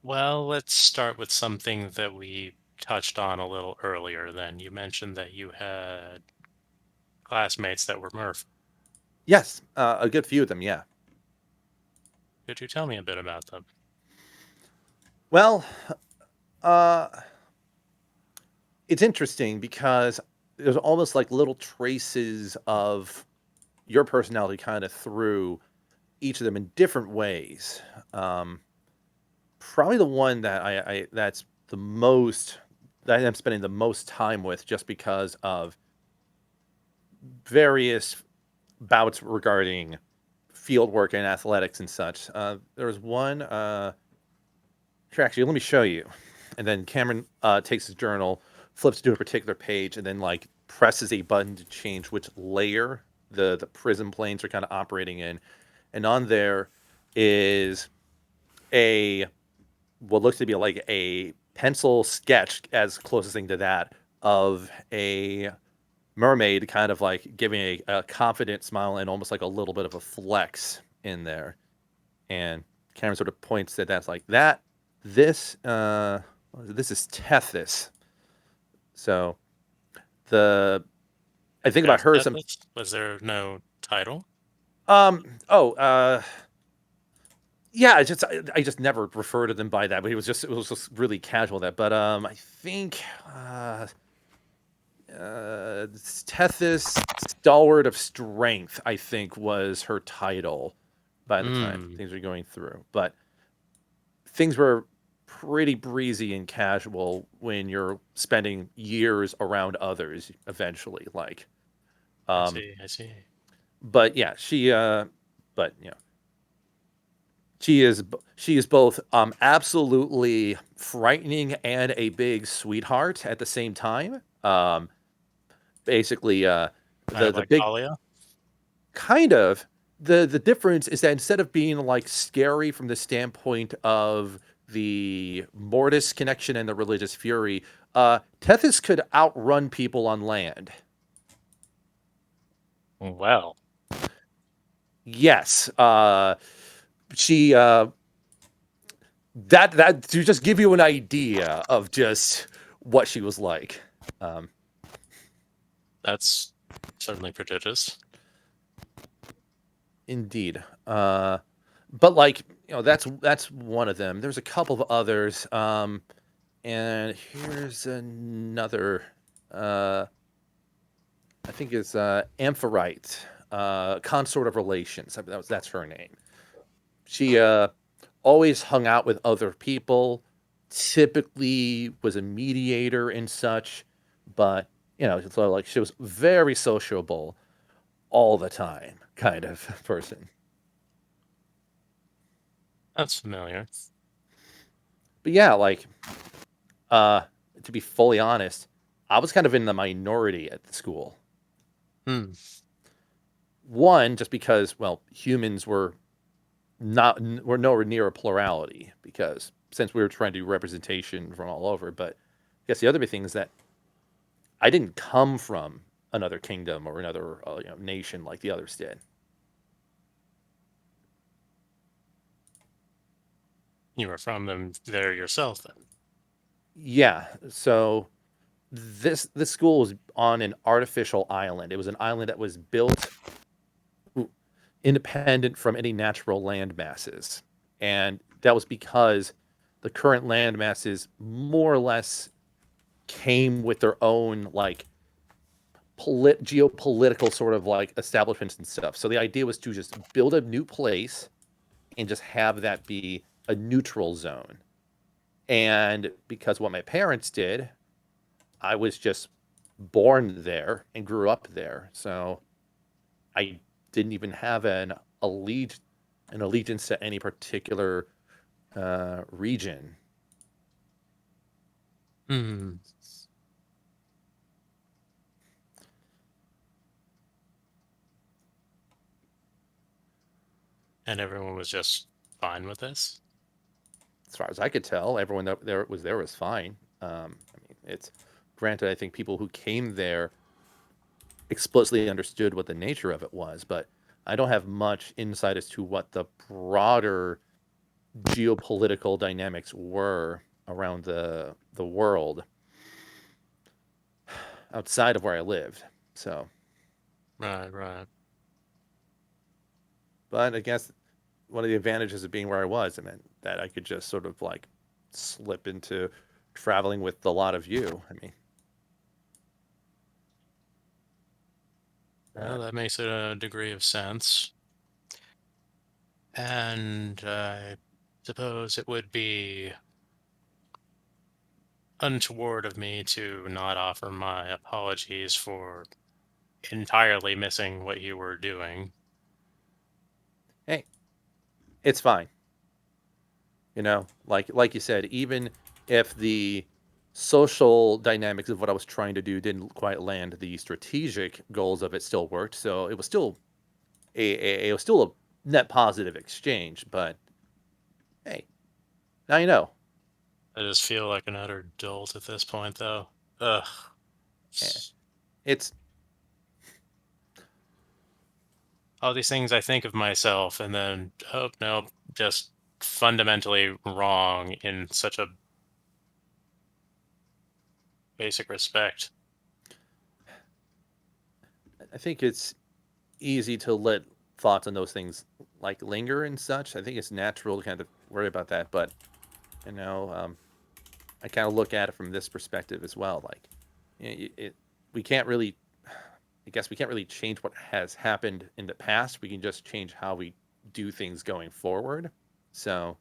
Well, let's start with something that we touched on a little earlier then. You mentioned that you had classmates that were Murph. yes, a good few of them, yeah. Could you tell me a bit about them? Well, it's interesting because there's almost like little traces of your personality kind of through each of them in different ways. Probably the one that I that's the most that I'm spending the most time with, just because of various bouts regarding field work and athletics and such. There was one. Here, actually, let me show you. And then Cameron takes his journal, flips to a particular page, and then like presses a button to change which layer the prism planes are kind of operating in. And on there is a what looks to be like a pencil sketch, as closest thing to that, of a mermaid kind of like giving a confident smile and almost like a little bit of a flex in there. And Cameron sort of points that that's like that. This is Tethys. So I think about her some. Was there no title? Yeah, I just never refer to them by that, but it was just really casual that. But I think Tethys, Stalwart of Strength, I think was her title by the time things were going through. But things were pretty breezy and casual when you're spending years around others eventually. Like, I see. But yeah, but she is both absolutely frightening and a big sweetheart at the same time. Basically, the like big Talia? kind of the difference is that instead of being like scary from the standpoint of the Mortis connection and the religious fury, Tethys could outrun people on land. Well, Yes, she that to just give you an idea of just what she was like. that's certainly prodigious. Indeed. But like, that's one of them. There's a couple of others. And here's another. I think it's Amphorite, consort of relations. That's her name. She always hung out with other people. Typically was a mediator and such, but so like she was very sociable all the time, kind of person. That's familiar. But yeah, like to be fully honest, I was kind of in the minority at the school. Hmm. One, just because, well, humans were nowhere near a plurality because since we were trying to do representation from all over. But I guess the other big thing is that I didn't come from another kingdom or another nation like the others did. You were from them there yourself, then. Yeah, so this school was on an artificial island. It was an island that was built independent from any natural land masses. And that was because the current land masses more or less came with their own like geopolitical sort of like establishments and stuff. So the idea was to just build a new place and just have that be a neutral zone. And because what my parents did, I was just born there and grew up there. So I didn't even have an allegiance to any particular region. Hmm. And everyone was just fine with this? As far as I could tell, everyone that there was fine. I mean, it's granted. I think people who came there explicitly understood what the nature of it was, but I don't have much insight as to what the broader geopolitical dynamics were around the world outside of where I lived. So, Right. but I guess one of the advantages of being where I was, I mean, that I could just sort of like slip into traveling with a lot of you. I mean, Well, that makes a degree of sense. And I suppose it would be untoward of me to not offer my apologies for entirely missing what you were doing. hey, it's fine. You know, like you said, even if the social dynamics of what I was trying to do didn't quite land, the strategic goals of it still worked. So it was still it was still a net positive exchange. But hey, now you know. I just feel like an utter dolt at this point, though. Ugh. Eh, It's All these things I think of myself, and then, oh, no, just fundamentally wrong in such a basic respect. I think it's easy to let thoughts on those things like linger and such. I think it's natural to kind of worry about that, but you know, I kind of look at it from this perspective as well. Like, we can't really, I guess, we can't really change what has happened in the past. We can just change how we do things going forward. So,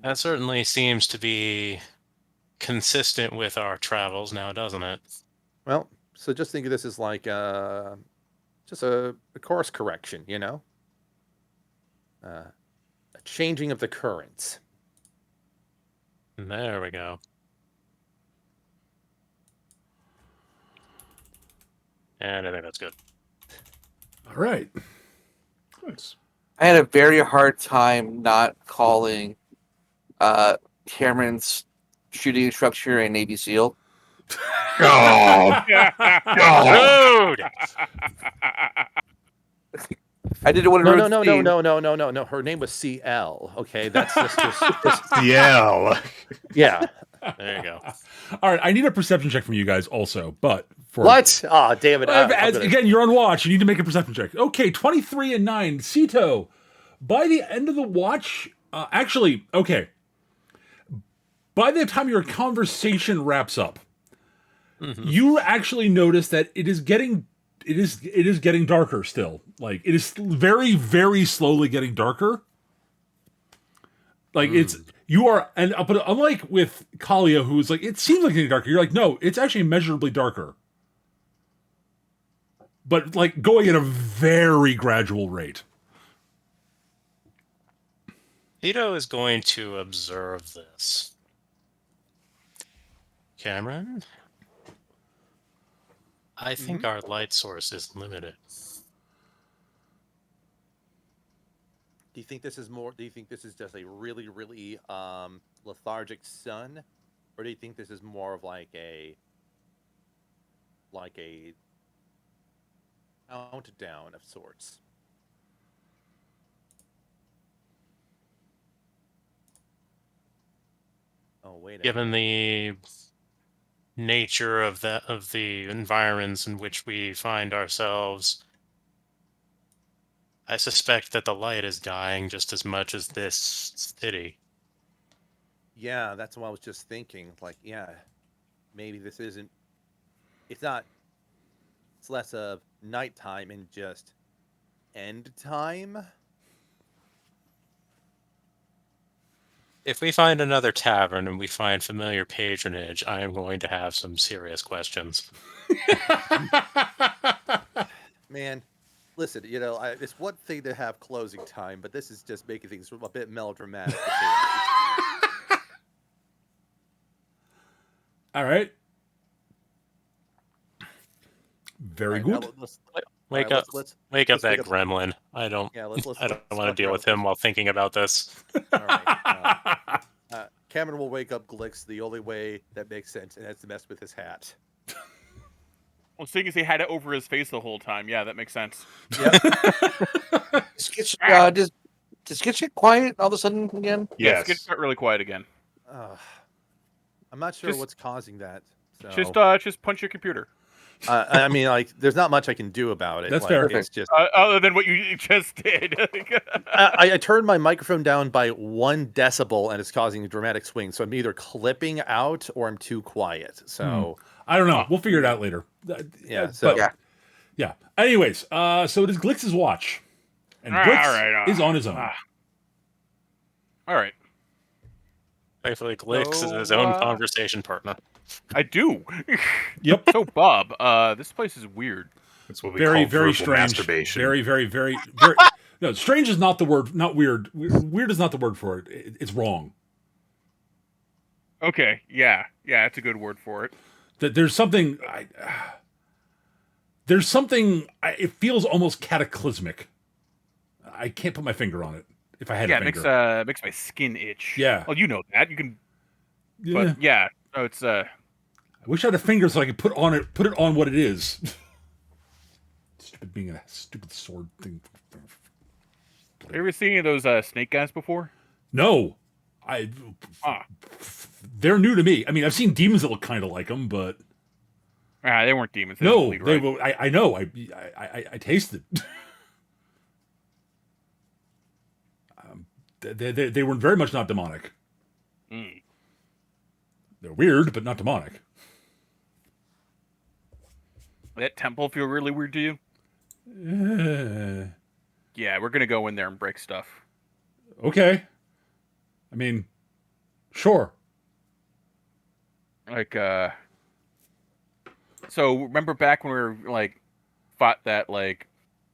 That certainly seems to be consistent with our travels now, doesn't it? well, so just think of this as like just a course correction, a changing of the currents. There we go. And I think that's good. All right. Nice. I had a very hard time not calling Cameron's shooting instructor a Navy SEAL. Oh, Rude! I didn't want to ruin the scene. No. Her name was CL. Okay, that's just yeah. yeah. There you go. All right. I need a perception check from you guys also, but for What? Ah, damn it! again, you're on watch. You need to make a perception check. Okay, 23 and 9. Cito, by the end of the watch, actually, okay. By the time your conversation wraps up, you actually notice that it is getting darker still. Like it is very, very slowly getting darker. Like you are, but unlike with Kalia, who's like, it seems like getting darker. You're like, no, it's actually measurably darker. But like going at a very gradual rate. Tito is going to observe this. Cameron, I think our light source is limited. Do you think this is more? Do you think this is just a really, really lethargic sun, or do you think this is more of like a countdown of sorts? Oh wait. Given the nature of the environments in which we find ourselves, I suspect that the light is dying just as much as this city. Yeah, that's what I was just thinking. Like, yeah, maybe this isn't. It's not. It's less of nighttime and just end time. If we find another tavern and we find familiar patronage, I am going to have some serious questions. Man, listen, it's one thing to have closing time, but this is just making things a bit melodramatic. All right. Very good. Wake up that gremlin. I don't want to deal with him while thinking about this. All right. Cameron will wake up Glix the only way that makes sense, and that's to mess with his hat. Well, seeing as he had it over his face the whole time, yeah, that makes sense. Yep. Just get shit quiet all of a sudden again. Yes, get really quiet again. I'm not sure what's causing that. So. Just punch your computer. I mean, like, there's not much I can do about it. That's like, fair. It's just other than what you just did. I turned my microphone down by 1 decibel, and it's causing a dramatic swing. So I'm either clipping out or I'm too quiet. So I don't know. We'll figure it out later. Yeah. Yeah. Anyways, so it is Glix's watch, and Glix is on his own. All right. Thankfully, Glix is his own conversation partner. I do. Yep. So, Bob, this place is weird. That's what we Very, call very verbal strange. masturbation. Very, very, very, very. No, strange is not the word. Not weird. Weird is not the word for it. It's wrong. Okay. Yeah. That's a good word for it. That there's something. There's something. It feels almost cataclysmic. I can't put my finger on it. If I had a finger. Yeah, it makes my skin itch. Yeah. Well, you know that. You can. Yeah. But yeah. So it's I wish I had a finger so I could put it on what it is. Stupid being a stupid sword thing. Have you ever seen any of those snake guys before? No, they're new to me. I mean, I've seen demons that look kind of like them, but They weren't demons. They no, didn't bleed they. right. I know. I tasted. They were very much not demonic. Mm. They're weird, but not demonic. That temple feel really weird to you? Yeah, we're gonna go in there and break stuff. Okay. I mean, sure. Like, so remember back when we were like fought that like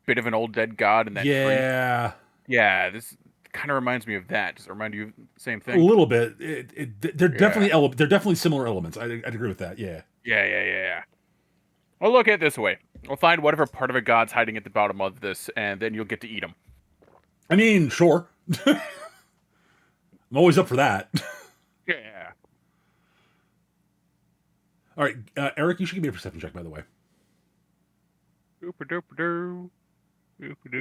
bit of an old dead god in that tree? Yeah. Yeah, this kind of reminds me of that. Does it remind you of the same A thing? little bit. They're definitely similar elements. I'd agree with that. Yeah. Yeah. Well, look at it this way. We'll find whatever part of a god's hiding at the bottom of this, and then you'll get to eat them. I mean, sure. I'm always up for that. Yeah. All right, Eric, you should give me a perception check, by the way. Doopa-doopa-doo.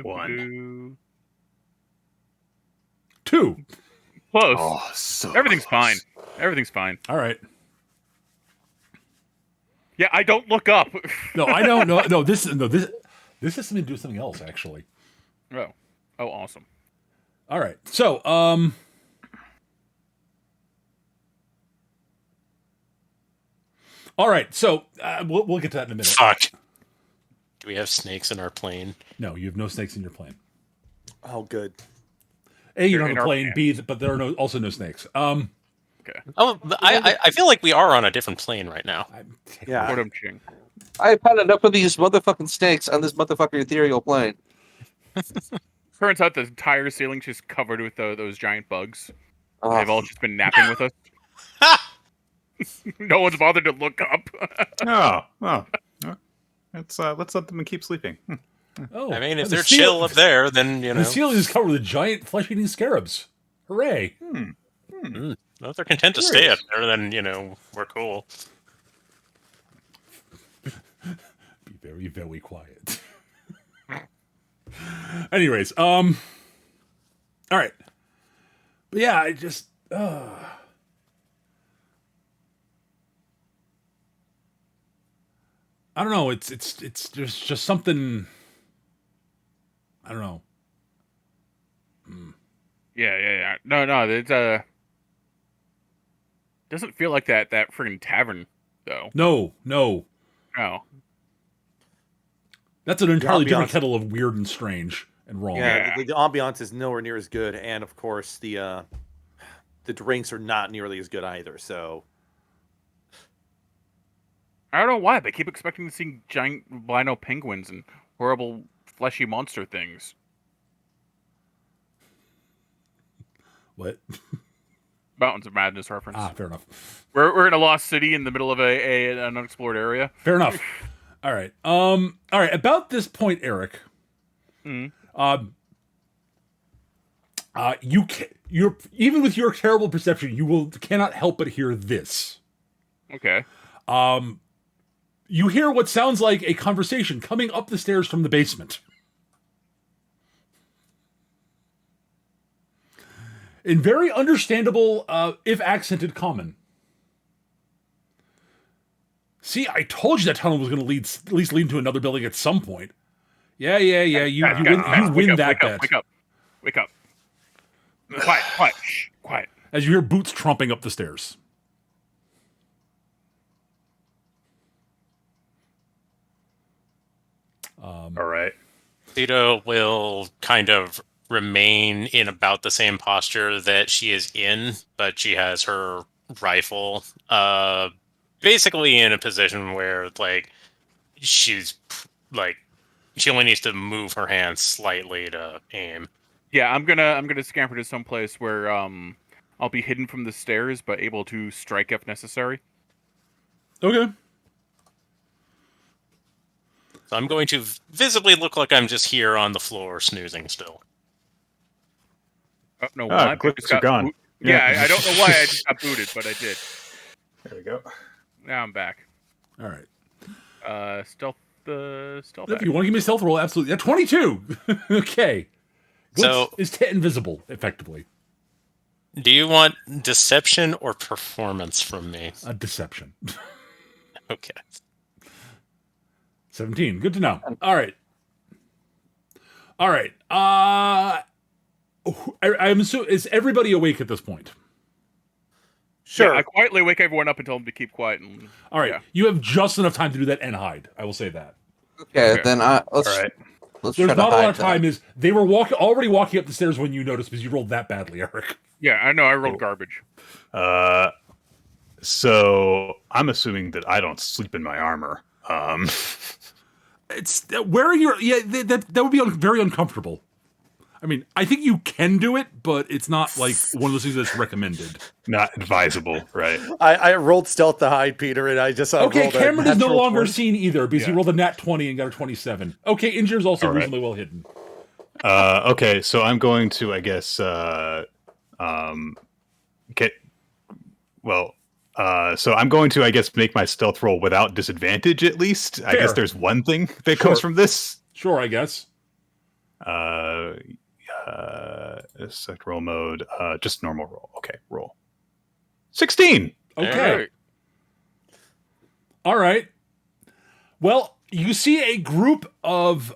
1. 2. Close. Oh, so Everything's close. fine. Everything's fine. All right. Yeah, I don't look up. No, I don't. No, this has something to do with something else, actually. Oh, awesome. All right. So, all right. So, we'll get to that in a minute. Fuck. Do we have snakes in our plane? No, you have no snakes in your plane. Oh, good. A, you They're don't in have a our plane. plane. B, but there are also no snakes. Okay. Oh, I feel like we are on a different plane right now. Yeah. Kodum-ching. I've had enough of these motherfucking snakes on this motherfucking ethereal plane. Turns out the entire ceiling's just covered with those giant bugs. Oh, They've all just been napping with us. No one's bothered to look up. Oh. let's let them keep sleeping. Oh, I mean, if the they're seal- chill up there, then the ceiling is covered with giant flesh-eating scarabs. Hooray! Well, if they're content to stay up there, then we're cool. Be very, very quiet. Anyways, all right, but yeah, I just. I don't know. It's there's just something. I don't know. Yeah. No, it's doesn't feel like that friggin' tavern though. No. No. That's an entirely different ambiance- kettle of weird and strange and wrong. Yeah, the ambiance is nowhere near as good, and of course the drinks are not nearly as good either. So I don't know why they keep expecting to see giant albino penguins and horrible fleshy monster things. What? Mountains of Madness reference. Fair enough. We're in a lost city in the middle of an unexplored area. Fair enough. All right. All right. About this point, Eric. You're even with your terrible perception, cannot help but hear this. Okay. You hear what sounds like a conversation coming up the stairs from the basement. In very understandable, if accented, common. See, I told you that tunnel was going to at least lead to another building at some point. Yeah. You win that bet. Wake up. Quiet. As you hear boots tromping up the stairs. All right. Tito will kind of remain in about the same posture that she is in, but she has her rifle basically in a position where she's she only needs to move her hand slightly to aim. Yeah, I'm gonna scamper to some place where I'll be hidden from the stairs but able to strike if necessary. Okay. So I'm going to visibly look like I'm just here on the floor snoozing still. I don't know why. Clicks are gone. Yeah, I don't know why I just got booted, but I did. There we go. Now I'm back. All right. Stealth. If you want to give me a stealth roll, absolutely. Yeah, 22. Okay. So is Tet invisible, effectively? Do you want deception or performance from me? A deception. Okay. 17. Good to know. All right. I'm assuming, is everybody awake at this point? sure. Yeah, I quietly wake everyone up and tell them to keep quiet. All right. Yeah. You have just enough time to do that and hide. I will say that. Okay, then let's All right. let's There's try to not a hide lot of that. time. Is they were already walking up the stairs when you noticed because you rolled that badly, Eric. Yeah, I know. I rolled garbage. So I'm assuming that I don't sleep in my armor. It's wearing your that would be very uncomfortable. I mean, I think you can do it, but it's not like one of those things that's recommended. Not advisable, right? I rolled stealth to hide Peter, and I just Okay, rolled a Cameron is no natural longer 20. seen either because he rolled a nat 20 and got a 27. Okay, Injure is also All right. reasonably well hidden. Okay, so I'm going to, I guess, get. Well, so I'm going to, I guess, make my stealth roll without disadvantage at least. I Fair. guess there's one thing that comes from this. Sure, I guess. Select roll mode. Just normal roll. Okay, roll. 16. Okay. All right. Well, you see a group of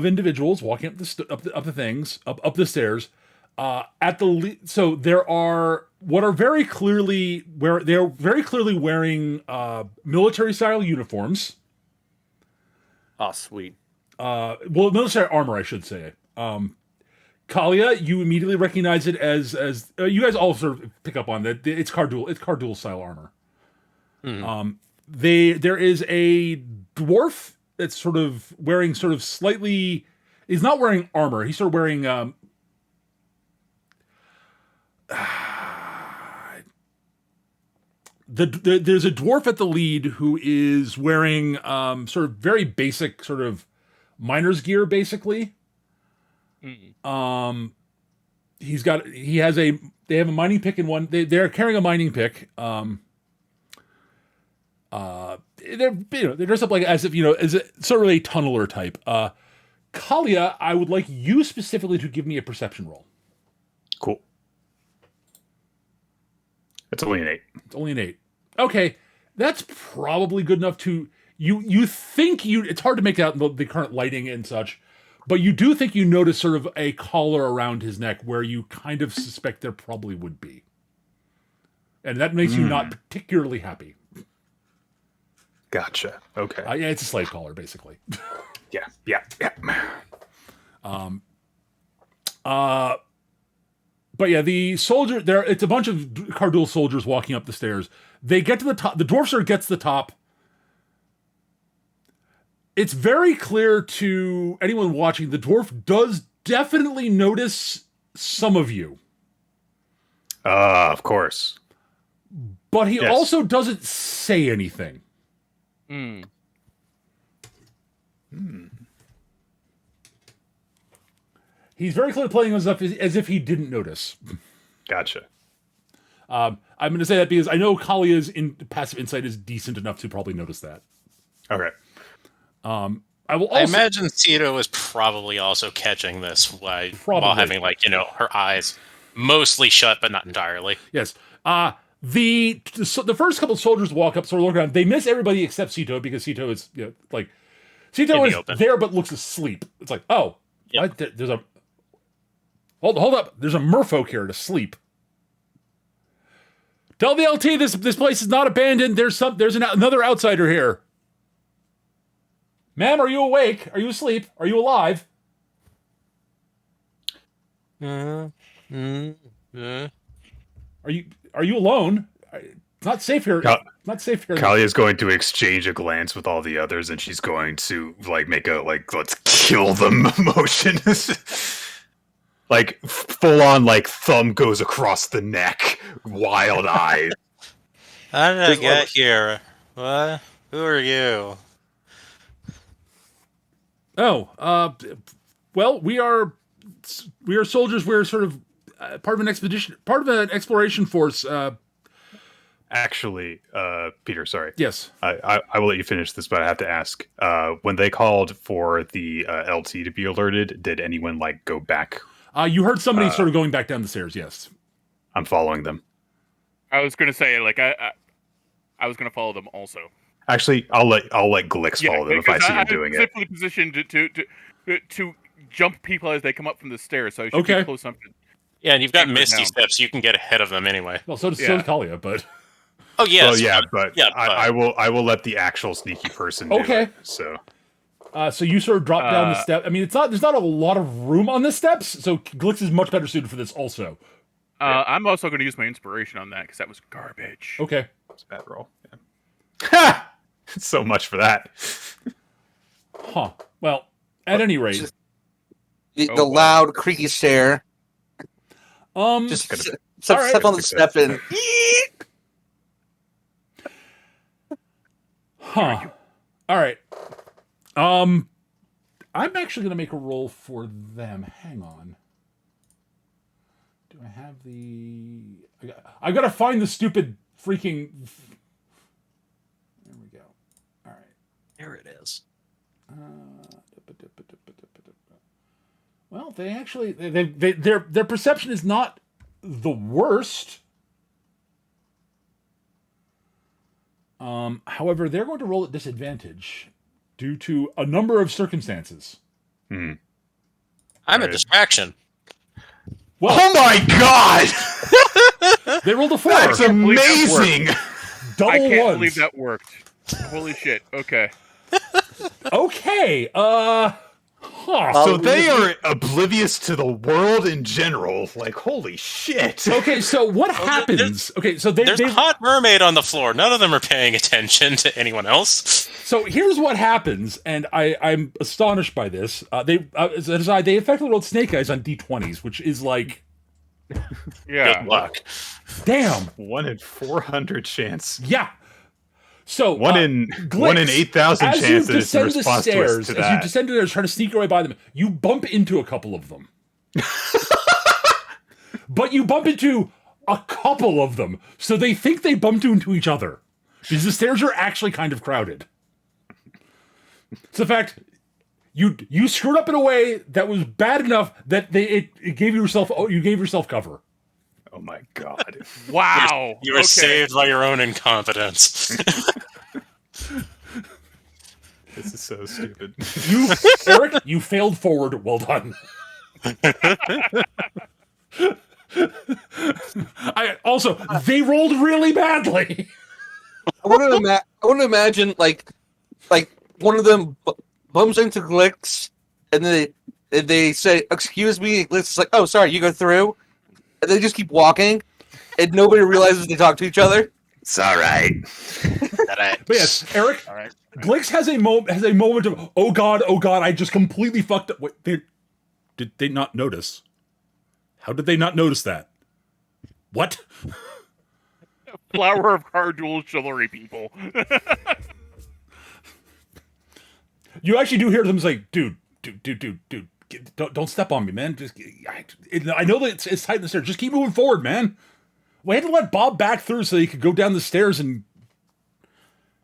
individuals walking up the stairs. So there are what are very clearly wearing military style uniforms. Oh, sweet. Military armor, I should say. Kalia, you immediately recognize it as you guys all sort of pick up on that. It's Cardul style armor. There is a dwarf that's sort of wearing slightly. He's not wearing armor. He's sort of wearing. there's a dwarf at the lead who is wearing sort of very basic sort of miner's gear, basically. Mm. They have a mining pick in one. They're carrying a mining pick. They're dressed up like as if as a sort of a tunneler type. Kalia, I would like you specifically to give me a perception roll. Cool. It's only an 8. It's only an 8. Okay, that's probably good enough to you think it's hard to make out the current lighting and such, but you do think you notice sort of a collar around his neck where you kind of suspect there probably would be. And that makes you not particularly happy. Gotcha. Okay. Yeah, it's a slave collar, basically. Yeah. But yeah, the soldier it's a bunch of Cardul soldiers walking up the stairs. They get to the top. The dwarf sort of gets to the top. It's very clear to anyone watching, the dwarf does definitely notice some of you. Of course. But he also doesn't say anything. Mm. He's very clearly playing himself as if he didn't notice. Gotcha. I'm going to say that because I know Kalia's passive insight is decent enough to probably notice that. Okay. I imagine Cito was probably also catching this while having her eyes mostly shut, but not entirely. Yes. The first couple of soldiers walk up, sort of look around. They miss everybody except Cito because Cito is Cito is there but looks asleep. It's like, oh, yep. There's a hold up. There's a merfolk here to sleep. Tell the LT this place is not abandoned. There's another outsider here. Ma'am, are you awake? Are you asleep? Are you alive? Are you alone? It's not safe here. Not safe here. Kalia is going to exchange a glance with all the others, and she's going to make a let's kill them motion. Full on thumb goes across the neck, wild eyes. How did I get here? What? Who are you? Oh, well, we are soldiers. We're sort of part of an expedition, part of an exploration force. Actually, Peter, sorry. Yes. I will let you finish this, but I have to ask. When they called for the LT to be alerted, did anyone go back? You heard somebody sort of going back down the stairs. Yes. I'm following them. I was going to say, I was going to follow them also. Actually, I'll let Glix follow them if I see him doing it. I'm positioned to jump people as they come up from the stairs, so I should be close enough. Yeah, and you've got Misty Steps, so you can get ahead of them anyway. Well, so does Kalia, but... Oh, yes. Well, yeah, but I will let the actual sneaky person do it. So you sort of drop down the step. I mean, there's not a lot of room on the steps, so Glix is much better suited for this also. I'm also going to use my inspiration on that, because that was garbage. Okay. That's a bad roll. Yeah. So much for that. Huh. Well, at any rate. The loud, creaky stair. Just step on the step and... Huh. All right. I'm actually going to make a roll for them. Hang on. Do I have the... I got to find the stupid freaking... There we go. All right. There it is. Well, they actually... their perception is not the worst. However, they're going to roll at disadvantage due to a number of circumstances. I'm a distraction. Well, oh my god! They rolled a 4. That's amazing! Double I can't ones. believe that worked. Holy shit. Okay. Okay. So they are oblivious to the world in general. Holy shit. Okay, so what happens? Okay, so there's a hot mermaid on the floor. None of them are paying attention to anyone else. So here's what happens, and I'm astonished by this. They effectively rolled snake eyes on D20s, which is Yeah. Good luck. Damn. 1 in 400 chance. Yeah. So 1 in Glix, 8,000 as chance you that it's in descend the response stairs, to as you that. descend the stairs, trying to sneak your way by them, you bump into a couple of them. But you bump into a couple of them, so they think they bumped into each other. Because the stairs are actually kind of crowded. It's the fact you screwed up in a way that was bad enough that it gave yourself cover. Oh my god. Wow. You were saved by your own incompetence. This is so stupid. Eric, you failed forward. Well done. They rolled really badly. I want to imagine like one of them bumps into Glix, and they say, "Excuse me." Glix is like, "Oh, sorry, you go through," and they just keep walking, and nobody realizes they talk to each other. It's all right. But yes, Eric, All right. Glix has a moment of, oh god, I just completely fucked up. Wait, did they not notice? How did they not notice that? What? Flower of Cardual chivalry people. You actually do hear them say, dude, don't step on me, man. I know that it's tight in the stairs. Just keep moving forward, man. We had to let Bob back through so he could go down the stairs and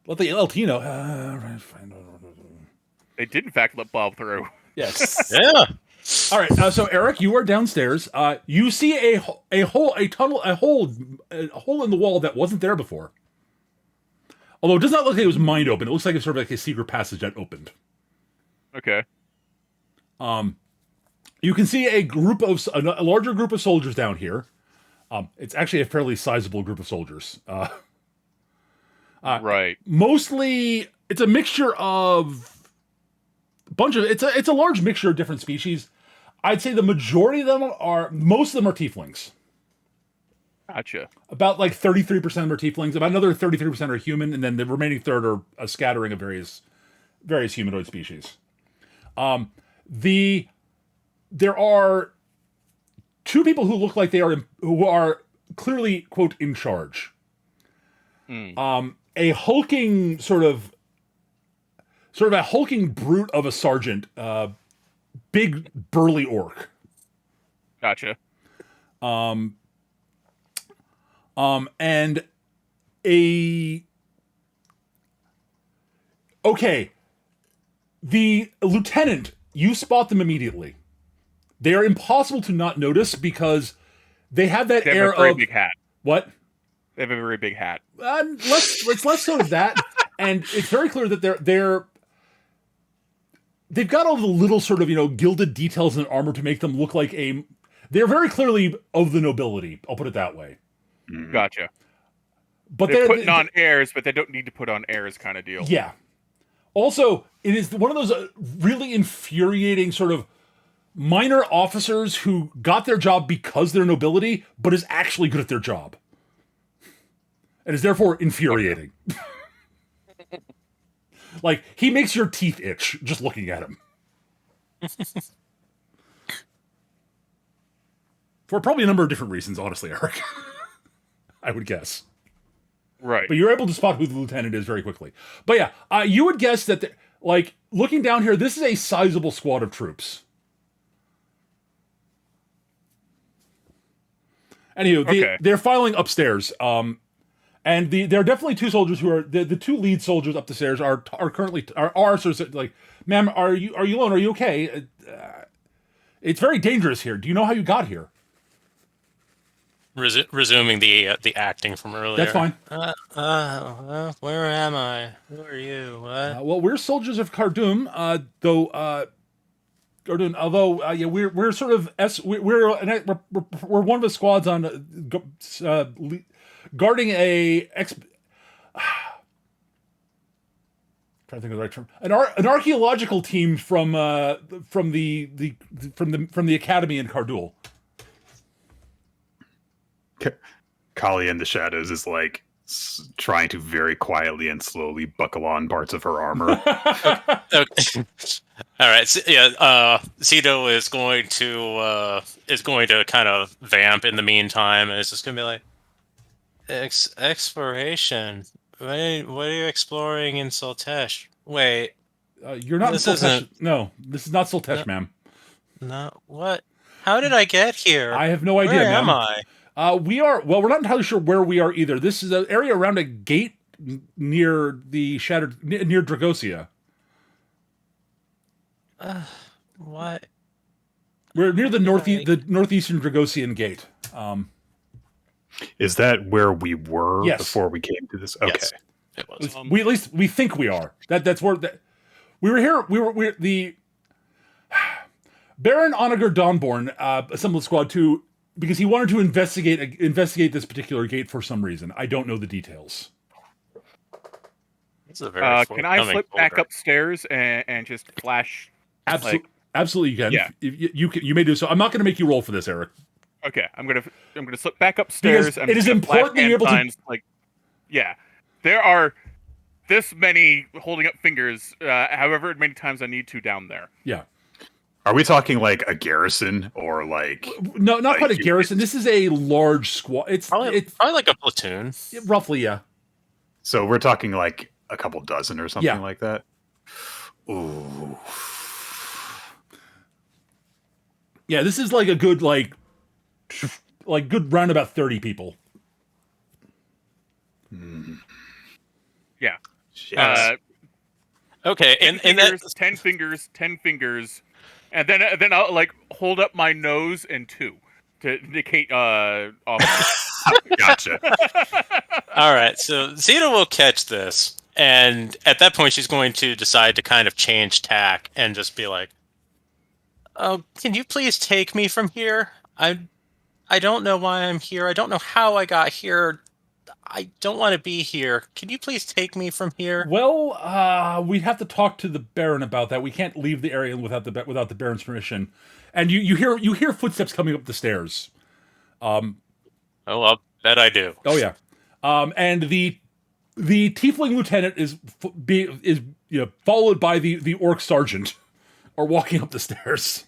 let the LT know. Right, fine. They did, in fact, let Bob through. Yes. Yeah. All right. So Eric, you are downstairs. You see a hole in the wall that wasn't there before. Although it does not look like it was mind open. It looks like it's sort of like a secret passage that opened. Okay. You can see a larger group of soldiers down here. It's actually a fairly sizable group of soldiers. Right. Mostly, it's a mixture of it's a large mixture of different species. I'd say the majority of them most of them are tieflings. Gotcha. About About 33% of them are tieflings. About another 33% are human, and then the remaining third are a scattering of various humanoid species. There are two people who look like who are clearly, quote, in charge. A hulking a hulking brute of a sergeant, big burly orc. Gotcha. And the lieutenant, you spot them immediately. They are impossible to not notice because they have that They have air a very of big hat. what? They have a very big hat. It's less so of that, and it's very clear that they've got all the little sort of gilded details in armor to make them look like they're very clearly of the nobility. I'll put it that way. Gotcha. But They're putting on airs, but they don't need to put on airs kind of deal. Yeah. Also, it is one of those really infuriating sort of minor officers who got their job because they're nobility, but is actually good at their job. And is therefore infuriating. Like, he makes your teeth itch just looking at him. For probably a number of different reasons, honestly, Eric. I would guess. Right. But you're able to spot who the lieutenant is very quickly. But yeah, you would guess that, looking down here, this is a sizable squad of troops. Anywho, they're filing upstairs. And there are definitely two soldiers who are the two lead soldiers up the stairs are currently sort of like, ma'am, are you alone? Are you okay? It's very dangerous here. Do you know how you got here? Resuming the acting from earlier. That's fine. Where am I? Who are you? What? Well, we're soldiers of Cardum, although we're sort of we're one of the squads on guarding trying to think of the right term, an archaeological team from the academy in Cardul. Kali in the shadows is like trying to very quietly and slowly buckle on parts of her armor. Okay. All right. So, yeah. Cito is going to kind of vamp in the meantime, and it's just going to be like exploration. What are you exploring in Soltesh? Wait, You're not this in Soltesh. isn't. No, this is not Soltesh, No. ma'am. No. What? How did I get here? I have no idea, Where ma'am. am I? We're not entirely sure where we are either. This is an area around a gate near the shattered, near Dragosia. What? We're near the northeastern Dragosian gate. Is that where we were Yes. before we came to this? Okay. Yes, it was. We at least we think we are. That's where we were here. We're the Baron Onager Dawnborn assembled Squad 2 because he wanted to investigate this particular gate for some reason. I don't know the details. It's a very Can I forthcoming slip back folder. upstairs and just flash? Absolutely, you can. Yeah. You may do so. I'm not going to make you roll for this, Eric. Okay, I'm gonna slip back upstairs. Because I'm it is gonna flash important that you're able to- hand signs, like, yeah, there are this many holding up fingers, however many times I need to down there. Yeah. Are we talking like a garrison or like? No, not quite a Like, garrison. This is a large squad. It's Probably like a platoon. roughly, yeah. So we're talking like a couple dozen or something Yeah. like that. Ooh. Yeah, this is like a good good round about 30 people. Yeah. Yes. Okay, and that 10 fingers, and then I'll like hold up my nose and 2 to indicate Gotcha. all right. So Zeta will catch this, and at that point, she's going to decide to kind of change tack and just be like, "Oh, can you please take me from here? I don't know why I'm here. I don't know how I got here. I don't want to be here. Can you please take me from here?" Well, we'd have to talk to the Baron about that. We can't leave the area without the Baron's permission. And you hear footsteps coming up the stairs. Oh, I'll bet I do. Oh yeah. And the Tiefling lieutenant is followed by the Orc sergeant, are walking up the stairs.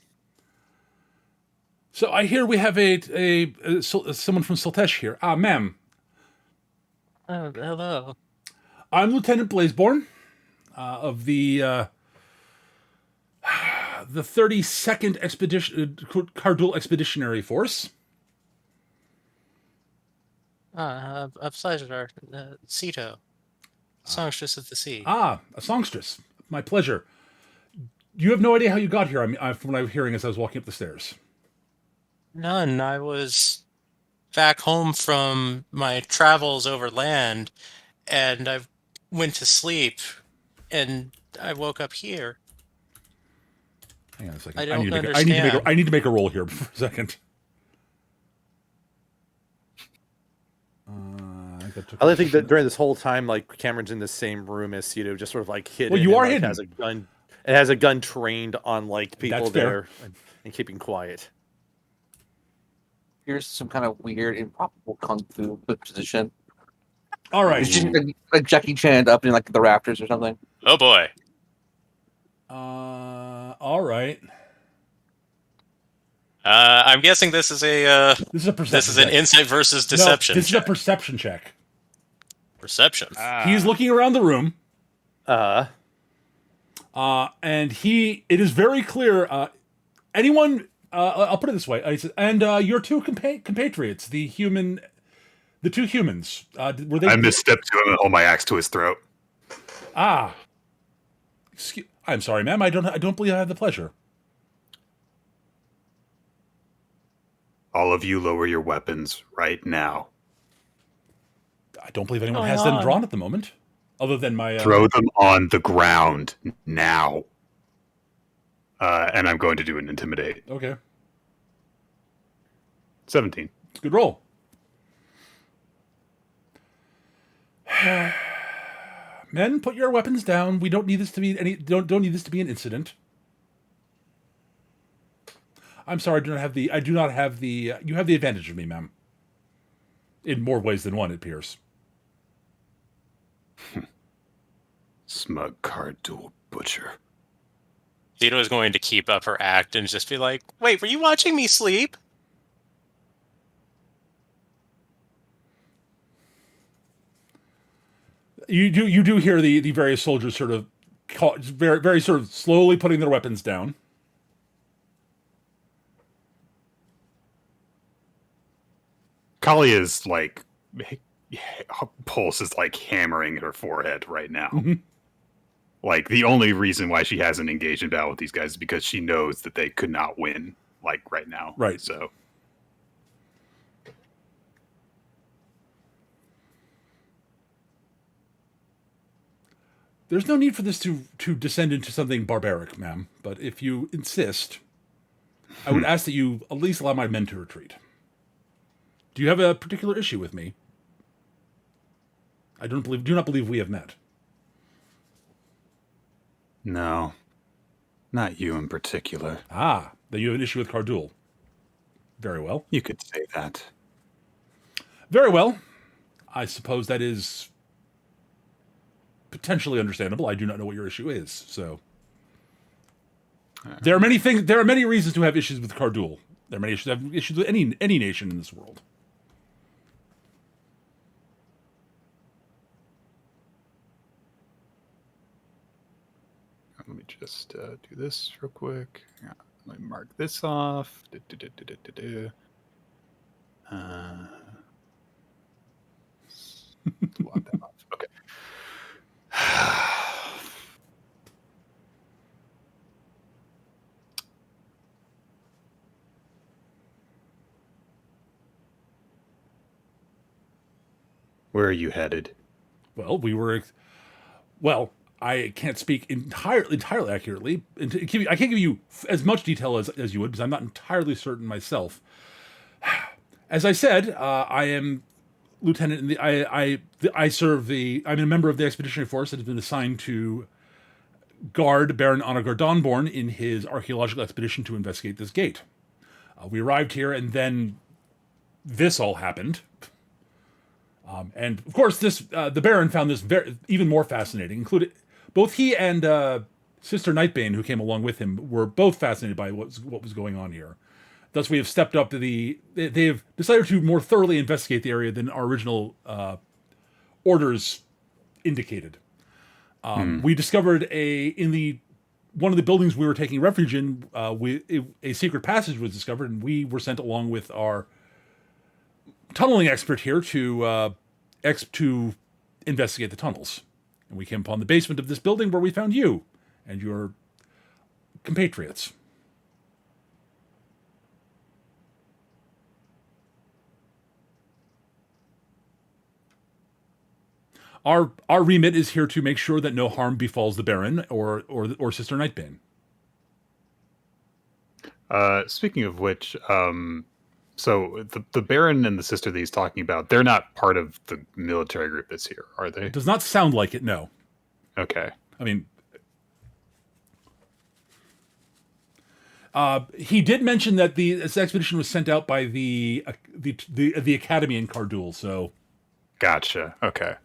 So I hear we have someone from Soltesh here. Ma'am. Oh, hello. I'm Lieutenant Blazeborn of the 32nd Cardul Expeditionary Force. A pleasure, Cito. Songstress of the Sea. A songstress. My pleasure. You have no idea how you got here. From what I'm hearing as I was walking up the stairs. None. I was back home from my travels over land, and I went to sleep, and I woke up here. Hang on a second. I don't I understand. need to make a roll here for a second. I think that during this whole time, like Cameron's in the same room as Cito, just sort of like hidden. Well, you and, are like, hidden. Has a gun. It has a gun trained on like people That's fair. there and keeping quiet. Here's some kind of weird, improbable kung fu position. All right. It's just like Jackie Chan up in like the rafters or something. Oh boy. All right. I'm guessing this is a This is a perception. this is an check. insight versus deception. No, this is a check. perception check. Perception. He's looking around the room, Uh, and it is very clear. Anyone? I'll put it this way. He says, and your two compatriots, the two humans. Were they? I misstepped to him and hold my axe to his throat. I'm sorry, ma'am. I don't believe I have the pleasure. All of you lower your weapons right now. I don't believe anyone Going has them on? drawn at the moment, other than my. Throw them on the ground now. And I'm going to do an intimidate. Okay, 17. it's a good roll. Men, put your weapons down. We don't need this to be don't need this to be an incident. I'm sorry, I do not have the you have the advantage of me, ma'am. In more ways than one, it appears. Smug card duel butcher. Zito is going to keep up her act and just be like, "Wait, were you watching me sleep?" You do hear the various soldiers sort of very very sort of slowly putting their weapons down. Kalia's like pulse is like hammering at her forehead right now. Mhm. Like the only reason why she hasn't engaged in battle with these guys is because she knows that they could not win like right now. Right. So There's no need for this to descend into something barbaric, ma'am. But if you insist, I would ask that you at least allow my men to retreat. Do you have a particular issue with me? I do not believe we have met. no, not you in particular. Ah, then you have an issue with Cardul. Very well. You could say that. Very well. I suppose that is potentially understandable. I do not know what your issue is, so there are many things. There are many reasons to have issues with Cardul. There are many issues to have issues with any nation in this world. Let me just do this real quick. Yeah, let me mark this off. Block that off. Okay. Where are you headed? Well, well, I can't speak entirely accurately. I can't give you as much detail as you would because I'm not entirely certain myself. As I said, I am lieutenant in the I'm a member of the expeditionary force that has been assigned to guard Baron Onagar Dawnborn in his archaeological expedition to investigate this gate. We arrived here, and then this all happened. And of course, the Baron found this even more fascinating. Included both he and Sister Nightbane, who came along with him, were both fascinated by what was going on here. Thus, we have stepped up to they've decided to more thoroughly investigate the area than our original orders indicated. We discovered in one of the buildings we were taking refuge in, a secret passage was discovered, and we were sent along with our tunneling expert here to investigate the tunnels. And we came upon the basement of this building where we found you and your compatriots. Our remit is here to make sure that no harm befalls the Baron or Sister Nightbane. Speaking of which, so the Baron and the sister that he's talking about, they're not part of the military group that's here, are they? It does not sound like it, no. Okay. I mean, he did mention that this expedition was sent out by the Academy in Cardul, so... Gotcha. Okay.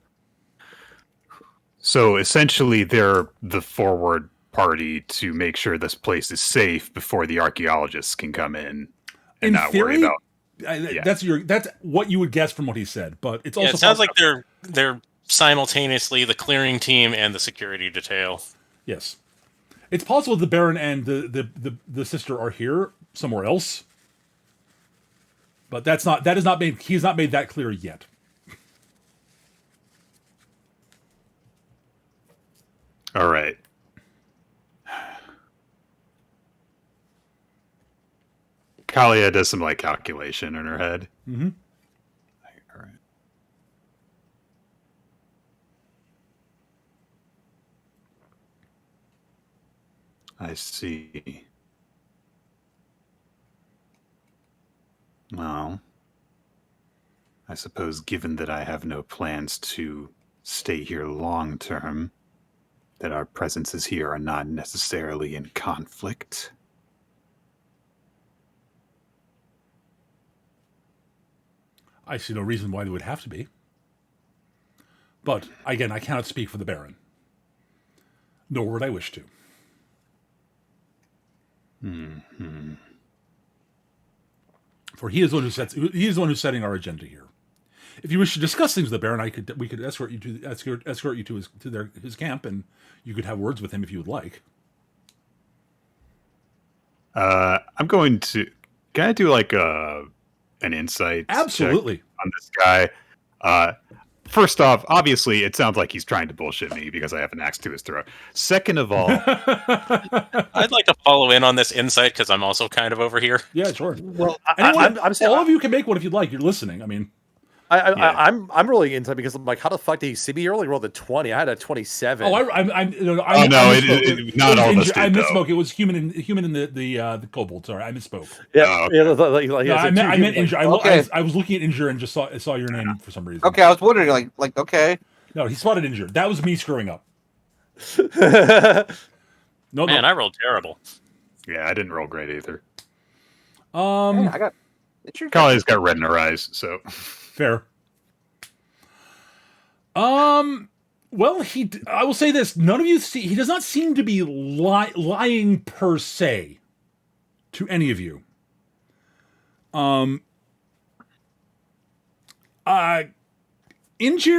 So essentially, they're the forward party to make sure this place is safe before the archaeologists can come in and not worry about. That's what you would guess from what he said, but it's also it sounds like they're simultaneously the clearing team and the security detail. Yes, it's possible the Baron and the sister are here somewhere else, but he's not made that clear yet. All right. Kalia does some like calculation in her head. Mm-hmm. All right. I see. Well, I suppose given that I have no plans to stay here long term, that our presences here are not necessarily in conflict. I see no reason why they would have to be. But again, I cannot speak for the Baron, nor would I wish to. For he is the one who sets. He is the one who's setting our agenda here. If you wish to discuss things with the Baron, we could escort you to his camp, and you could have words with him if you would like. I'm going to. Can I do like an insight? Absolutely. Check on this guy? First off, obviously, it sounds like he's trying to bullshit me because I have an axe to his throat. Second of all, I'd like to follow in on this insight because I'm also kind of over here. Yeah, sure. Well, I'm saying all of you can make one if you'd like. You're listening. I mean, I'm really into it because I'm like, how the fuck did he see me? You only rolled a 20. I had a 27. not all of us did, I misspoke. though. It was human in the kobold. Sorry, I misspoke. Yeah, I meant injure. Okay. I was looking at injure and just saw your name for some reason. Okay, I was wondering, okay. No, he spotted injured. That was me screwing up. No, Man, I rolled terrible. Yeah, I didn't roll great either. Hey, I got. It's your Kali's got red in her eyes, so fair. Well, I will say this: none of you see. He does not seem to be lying per se to any of you. Injir,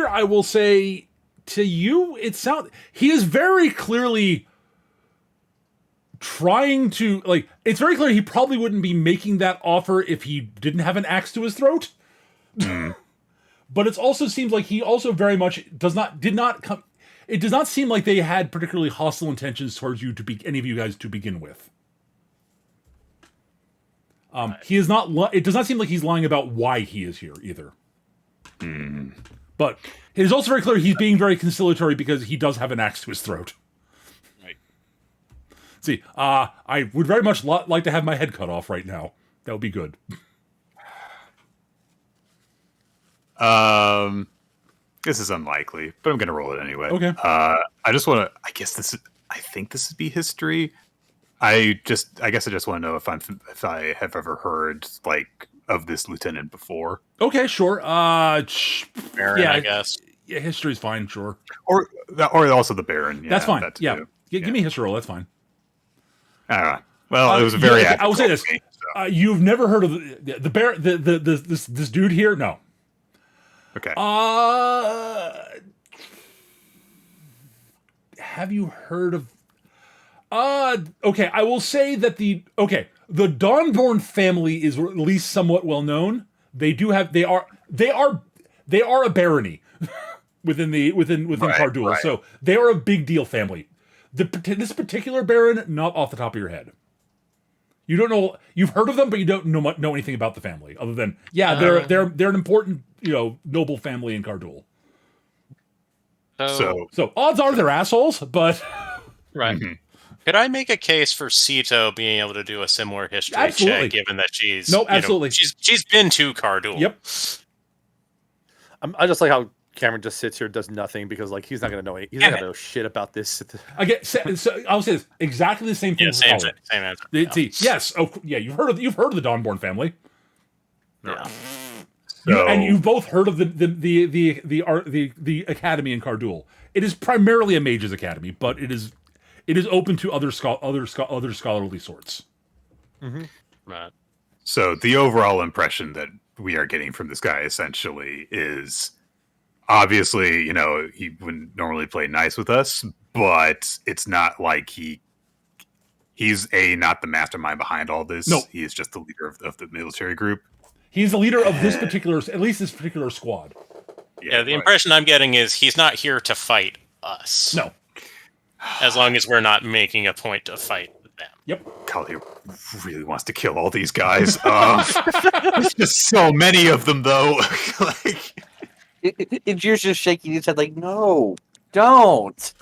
I will say to you, he is very clearly trying to it's very clear he probably wouldn't be making that offer if he didn't have an axe to his throat. But it also seems like he also very much did not come. It does not seem like they had particularly hostile intentions towards you any of you guys to begin with. He is not. It does not seem like he's lying about why he is here either. But it is also very clear he's being very conciliatory because he does have an axe to his throat. Right. See, I would very much like to have my head cut off right now. That would be good. This is unlikely, but I'm going to roll it anyway. Okay. I just want to. I think this would be history. I guess I just want to know if I have ever heard of this lieutenant before. Okay, sure. Baron, I guess. Yeah, history's fine. Sure. Or also the Baron. Yeah, that's fine. that Yeah. Give me a history roll. That's fine. Well, it was a very. I will say this: me, so. you've never heard of the Baron, this dude here? No. Okay. Have you heard of? Okay. I will say that the Dawnborn family is at least somewhat well known. They are a barony within Kardul. Right. So they are a big deal family. This particular Baron, not off the top of your head. You don't know. You've heard of them, but you don't know anything about the family, other than they're an important noble family in Kardul. So odds are they're assholes, but right. Mm-hmm. Could I make a case for Sito being able to do a similar history absolutely. check, given that she's absolutely she's been to Kardul? Yep. I just like how Cameron just sits here, does nothing because he's not gonna know. He's not gonna know shit about this. Again, so I'll say this exactly the same thing. Yeah, same answer. See, yes, you've heard of the Dawnborn family. Yeah. And you've both heard of the academy in Kardul. It is primarily a mage's academy, but it is open to other scholarly sorts. Mm-hmm. Right. So the overall impression that we are getting from this guy essentially is obviously, he wouldn't normally play nice with us, but it's not like he's not the mastermind behind all this. No. He is just the leader of the military group. He's the leader of this particular squad. Yeah, the impression I'm getting is he's not here to fight us. No. As long as we're not making a point to fight them. Yep. Kali really wants to kill all these guys. There's just so many of them, though. Injir's just shaking his head no, don't.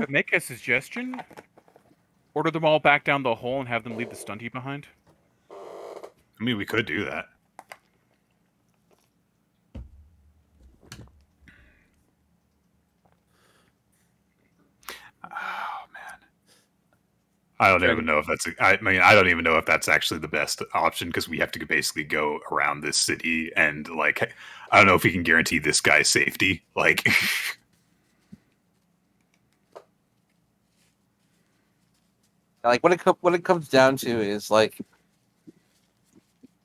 Make a suggestion. Order them all back down the hole and have them leave the stunty behind. I mean, we could do that. Oh, man. I don't even know if that's. I mean, I don't even know if that's actually the best option because we have to basically go around this city and like, I don't know if we can guarantee this guy's safety. Like, Like what it comes down to is like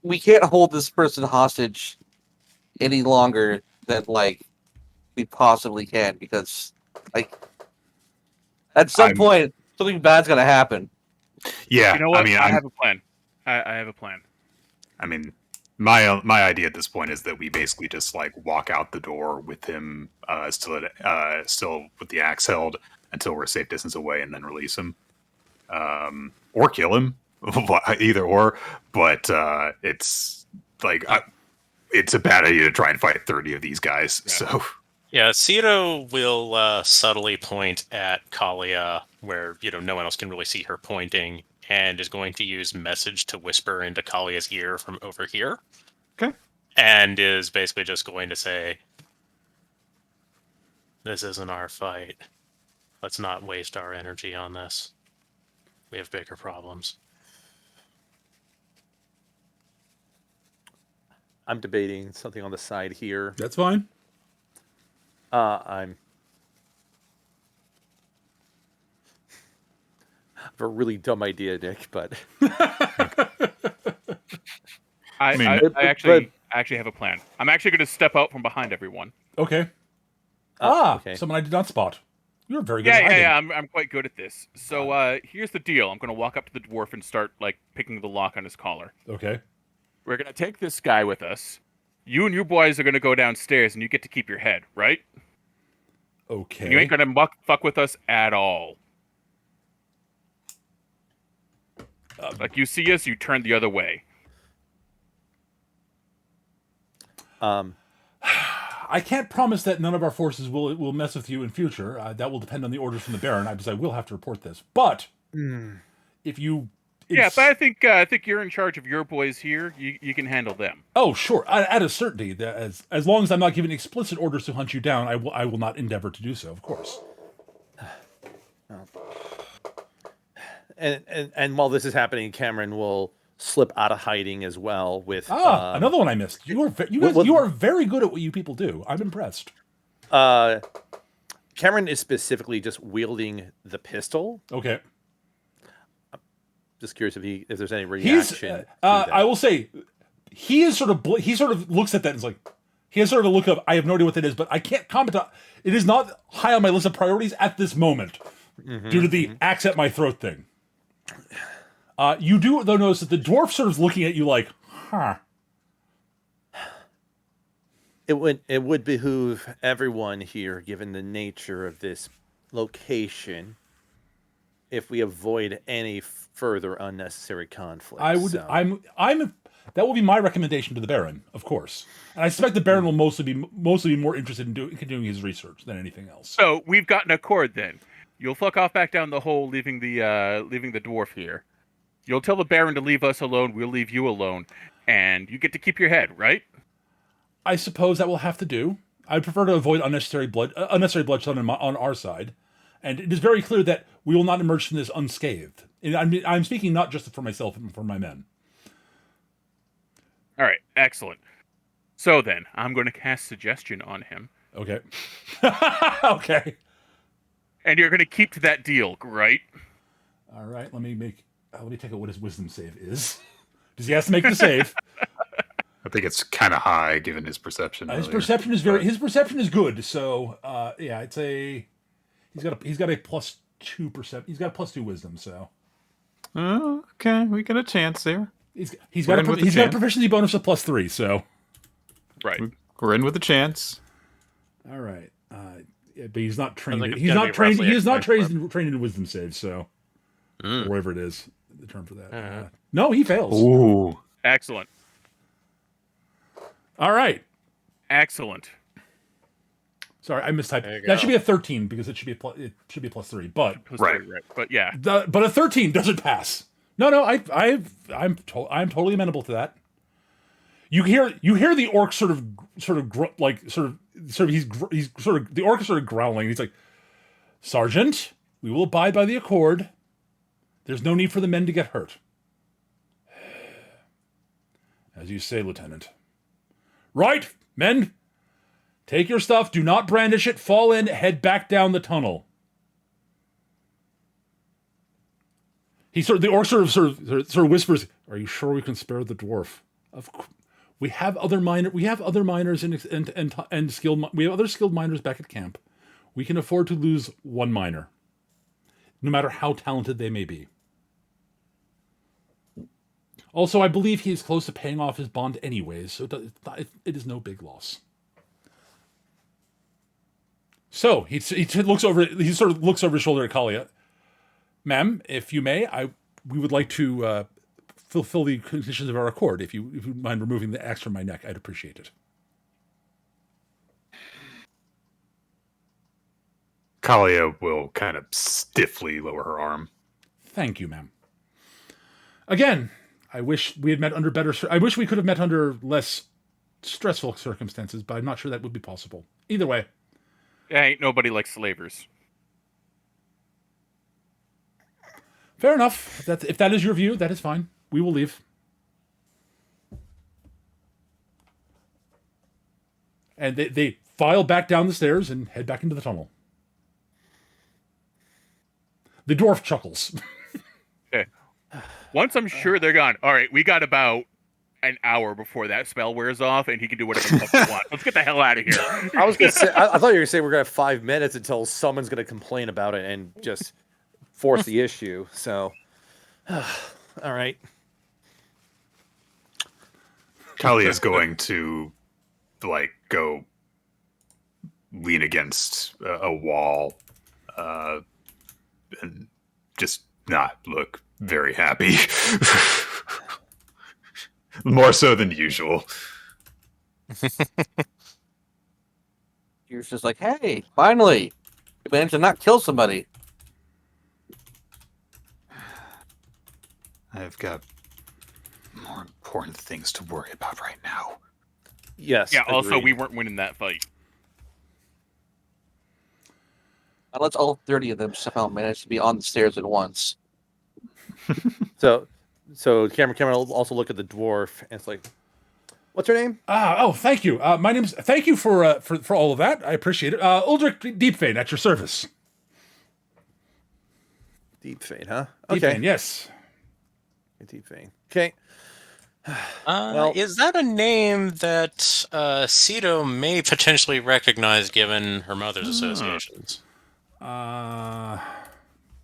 we can't hold this person hostage any longer than like we possibly can because like at some point something bad's gonna happen. yeah, You know what? I mean, I have a plan. I have a plan. I mean, my idea at this point is that we basically just like walk out the door with him still with the axe held until we're a safe distance away, and then release him, or kill him, either or. But it's like it's a bad idea to try and fight 30 of these guys. Yeah. So Yeah, Cito will subtly point at Kalia where, no one else can really see her pointing, and is going to use message to whisper into Kalia's ear from over here. Okay. And is basically just going to say, this isn't our fight. Let's not waste our energy on this. We have bigger problems. I'm debating something on the side here. That's fine. I have a really dumb idea, Nick, but I actually have a plan. I'm actually going to step out from behind everyone. Okay. okay. Someone I did not spot. You're very good. Yeah. I'm quite good at this. So here's the deal. I'm going to walk up to the dwarf and start like picking the lock on his collar. Okay. We're going to take this guy with us. You and your boys are going to go downstairs, and you get to keep your head, right? Okay. You ain't going to fuck with us at all. Like you see us, you turn the other way. I can't promise that none of our forces will mess with you in future. That will depend on the orders from the Baron. I will have to report this. But if you, But I think you're in charge of your boys here. You can handle them. oh sure, at a certainty, that as long as I'm not giving explicit orders to hunt you down, I will not endeavor to do so. Of course. And while this is happening, Cameron will slip out of hiding as well. With another one I missed. You are very good at what you people do. I'm impressed. Cameron is specifically just wielding the pistol. Okay. Just curious if there's any reaction. to that. I will say, he sort of looks at that and is like, he has sort of a look of, I have no idea what that is, but I can't comment on. It is not high on my list of priorities at this moment, due to the axe at my throat thing. You do though notice that the dwarf sort of looking at you like, huh. It would behoove everyone here, given the nature of this location, if we avoid any further unnecessary conflict. I would. So. That will be my recommendation to the Baron, of course. And I suspect the Baron will mostly be more interested in continuing his research than anything else. So we've got an accord then. You'll fuck off back down the hole, leaving the dwarf here. You'll tell the Baron to leave us alone. We'll leave you alone, and you get to keep your head, right? I suppose that will have to do. I prefer to avoid unnecessary bloodshed on our side, and it is very clear that we will not emerge from this unscathed. And I'm speaking not just for myself, but for my men. All right, excellent. So then, I'm going to cast suggestion on him. Okay. Okay. And you're going to keep to that deal, right? All right. Let me take out what his wisdom save is. Does he have to make the save? I think it's kind of high given his perception. His earlier. perception is his perception is good. So yeah, it's he's got a plus 2%. He's got a plus 2 wisdom. So Oh, okay, we got a chance there. He's got a proficiency bonus of plus 3. So Right. We're in with a chance. all right. Yeah, but he's not trained. like it's He's gonna not be trained. roughly He is not X-Men trained in wisdom saves. So Mm. whatever it is, the term for that. No, he fails. Ooh. Excellent. All right. Excellent. Sorry, I mistyped. There you That should go. be a 13 because it should be a plus 3. But Plus Right. three, right. But yeah. but a 13 doesn't pass. No, I'm totally amenable to that. You hear the orc sort of the orc is sort of growling. He's like, Sergeant, we will abide by the accord. There's no need for the men to get hurt. As you say, Lieutenant. Right, men. Take your stuff. Do not brandish it. Fall in. Head back down the tunnel. The orc sort of whispers, "Are you sure we can spare the dwarf? Of course. We have other miners and skilled. We have other skilled miners back at camp. We can afford to lose one miner, no matter how talented they may be. Also, I believe he is close to paying off his bond anyways, so it is no big loss." So he looks over. He sort of looks over his shoulder at Kalia. "Ma'am, if you may, we would like to fulfill the conditions of our accord. If you mind removing the axe from my neck, I'd appreciate it." Kalia will kind of stiffly lower her arm. "Thank you, ma'am. Again, I wish we had met under better. I wish we could have met under less stressful circumstances, but I'm not sure that would be possible. Either way." Ain't nobody like slavers. Fair enough. If that is your view, that is fine. We will leave. And they file back down the stairs and head back into the tunnel. The dwarf chuckles. Okay. Once I'm sure they're gone, all right, we got about an hour before that spell wears off, and he can do whatever the fuck he wants. Let's get the hell out of here. I was gonna say. I thought you were gonna say we're gonna have 5 minutes until someone's gonna complain about it and just force the issue. So, all right. Kalia is going to go lean against a wall and just not look very happy. More so than usual. You're just like, "Hey, finally, you managed to not kill somebody." I've got more important things to worry about right now. Yes. Yeah, also, agreed. we weren't winning that fight. Unless all 30 of them somehow managed to be on the stairs at once. So Cameron will also look at the dwarf and it's like, "What's her name?" Thank you. Thank you for all of that. I appreciate it. Uldrich Deepfane at your service. Deepfane, huh? Deepfane, yes. Deepfane. Okay. Well- Is that a name that Cito may potentially recognize given her mother's associations?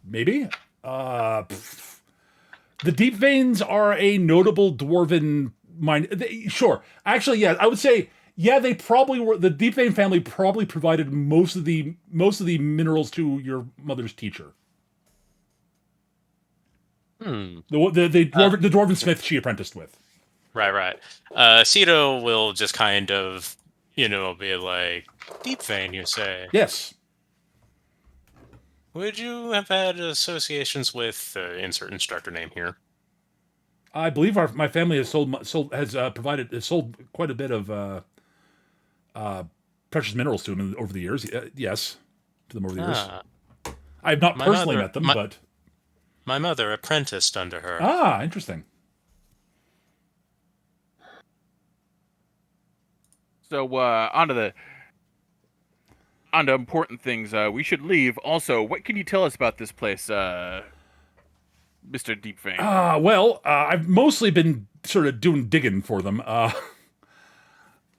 Maybe. The Deep Veins are a notable dwarven mine. Sure. Actually, yeah, I would say, yeah, they probably were. The Deep Vein family probably provided most of the minerals to your mother's teacher. The dwarven smith she apprenticed with. Right. Cito will just kind of, be like, "Deep Vein, you say? Yes. Would you have had associations with insert instructor name here?" I believe my family has sold quite a bit of precious minerals to them over the years. Yes, to them over the years. I have not personally met them, but my mother apprenticed under her. Interesting. So, onto important things. We should leave. Also, what can you tell us about this place, Mr. Deepfane? Well, I've mostly been sort of doing digging for them. What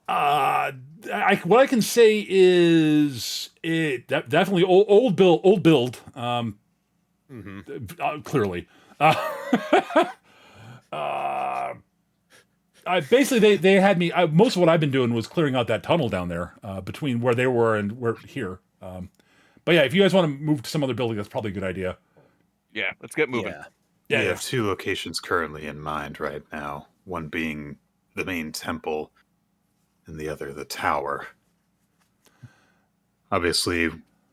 I can say is it definitely old build. Clearly. Basically, they had me. Most of what I've been doing was clearing out that tunnel down there between where they were and where here. But yeah, if you guys want to move to some other building, that's probably a good idea. Yeah, let's get moving. We have 2 locations currently in mind right now. One being the main temple, and the other the tower. Obviously,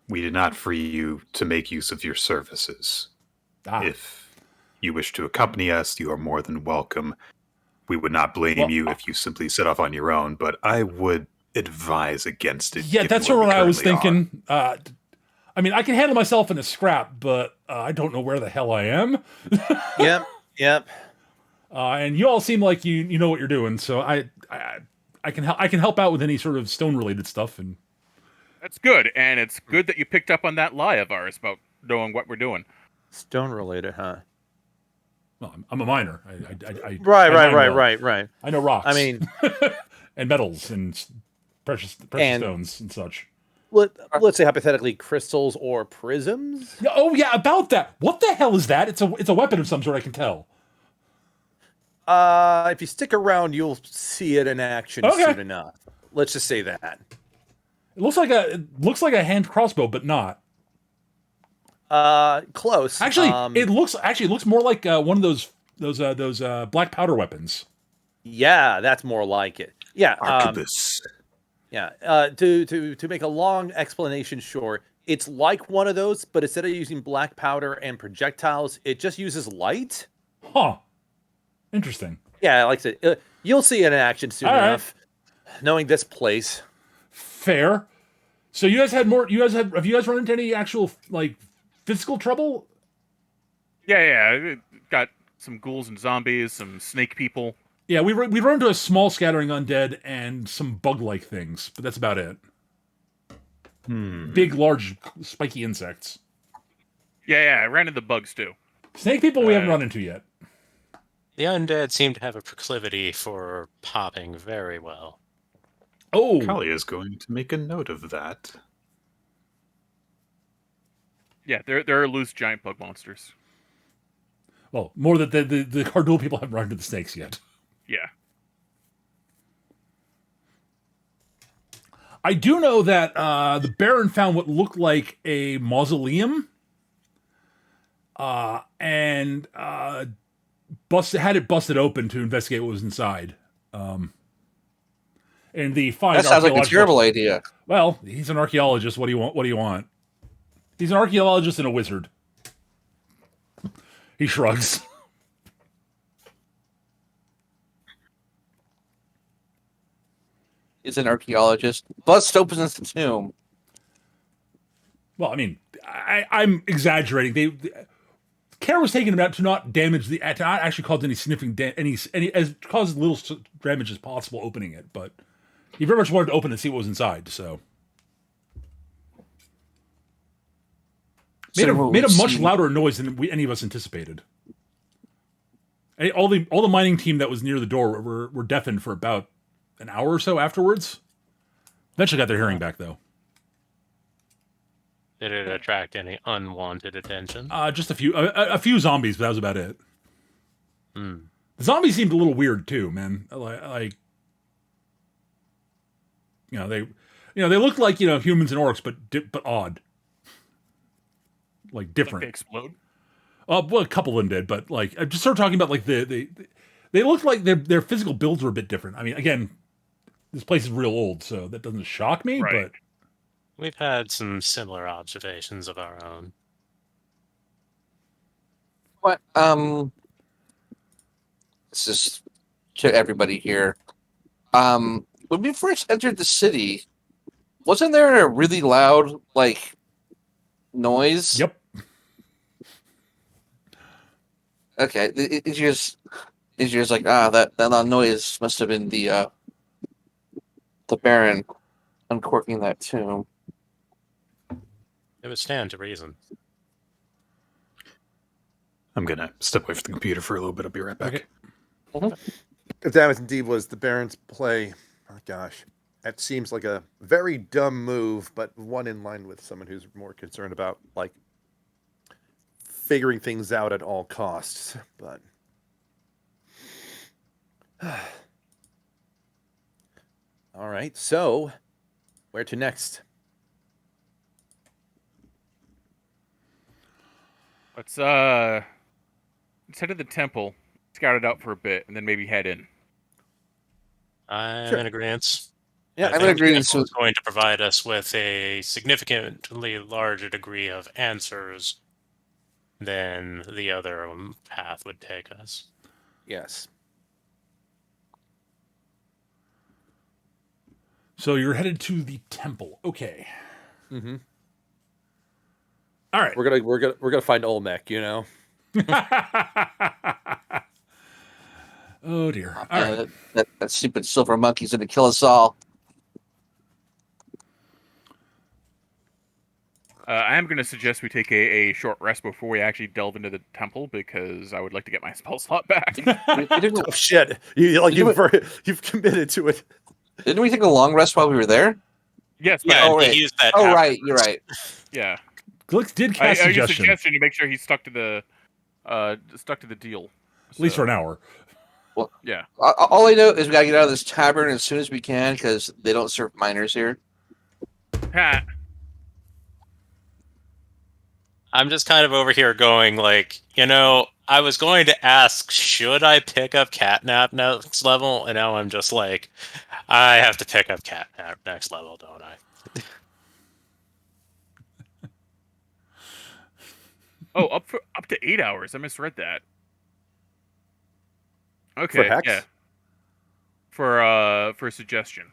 we did not free you to make use of your services. If you wish to accompany us, you are more than welcome. We would not blame you if you simply set off on your own, but I would advise against it. Yeah, that's what I was thinking. I I mean, I can handle myself in a scrap, but I don't know where the hell I am. Yep. And you all seem like you know what you're doing, so I can help out with any sort of stone related stuff. And That's good, and it's good that you picked up on that lie of ours about knowing what we're doing. Stone related, huh? well, I'm a miner. I Right, mine well. right. I know rocks. I mean, and metals and precious And- stones and such. let's say hypothetically crystals or prisms. Yeah, oh yeah, about that. What the hell is that? It's a weapon of some sort. I can tell. If you stick around, you'll see it in action Okay. soon enough. Let's just say that. It looks like a hand crossbow, but not. Close. Actually, it looks more like one of those black powder weapons. Yeah, that's more like it. Yeah. Arquebus. Yeah. To make a long explanation short, it's like one of those, but instead of using black powder and projectiles, it just uses light. Huh. Interesting. Yeah, like I said, you'll see it in action soon All right. enough. Knowing this place. Fair. So you guys have you guys run into any actual like physical trouble? Yeah. Got some ghouls and zombies, some snake people. Yeah, we run into a small scattering undead and some bug-like things, but that's about it. Big, large, spiky insects. Yeah, I ran into bugs too. Snake people we haven't run into yet. The undead seem to have a proclivity for popping very well. Oh, Kali is going to make a note of that. Yeah, there are loose giant bug monsters. well, more that the Cardul people haven't run into the snakes yet. Yeah. I do know that the Baron found what looked like a mausoleum, and had it busted open to investigate what was inside. And the fine That sounds like a archaeological- terrible idea. Well, he's an archaeologist. What do you want? What do you want? He's an archaeologist and a wizard. He shrugs. Is an archaeologist. Bust opens the tomb. Well, I mean, I'm exaggerating. Care was taken about to not damage to not actually cause any sniffing any as cause as little damage as possible opening it, but he very much wanted to open and see what was inside. So made a much louder noise than any of us anticipated. All the mining team that was near the door were deafened for about an hour or so afterwards. Eventually got their hearing back though. Did it attract any unwanted attention? Just a few zombies, but that was about it. Hmm. The zombies seemed a little weird too, man. Like they looked like humans and orcs, but odd, like different. They explode. Well, a couple of them did, but like I just started talking about like they looked like their physical builds were a bit different. I mean, again, this place is real old, so that doesn't shock me. Right. But We've had some similar observations of our own. What? This is to everybody here. When we first entered the city, wasn't there a really loud like noise? yep, Okay, it's just like that loud noise must have been the Baron uncorking that tomb. It would stand to reason. I'm gonna step away from the computer for a little bit. I'll be right back. Okay. If that indeed was the Baron's play, oh gosh, that seems like a very dumb move, but one in line with someone who's more concerned about like figuring things out at all costs. But all right, so where to next? Let's head to the temple, scout it out for a bit, and then maybe head in. I'm Sure. in agreement. Yeah, I I'm in think the agreement. temple is going to provide us with a significantly larger degree of answers than the other path would take us. Yes. so you're headed to the temple. Okay. Mm-hmm. All right. We're gonna find Olmec, you know. Oh dear. All right. That stupid silver monkey's gonna kill us all. I am going to suggest we take a short rest before we actually delve into the temple, because I would like to get my spell slot back. Didn't Oh shit! You've committed to it. we take a long rest while we were there? Yes, Yeah, Oh, and right. he used that. Oh, after. right. You're right. yeah. Glix did I cast use suggestion, suggestion to make sure he's stuck to the deal. at least for an hour. Yeah. All I know is we gotta get out of this tavern as soon as we can because they don't serve minors here. Ha. I'm just kind of over here going like, I was going to ask, should I pick up Catnap next level? And now I'm just like, I have to pick up Catnap next level, don't I? Oh, up to 8 hours. I misread that. Okay. For Hex? Yeah. For suggestion.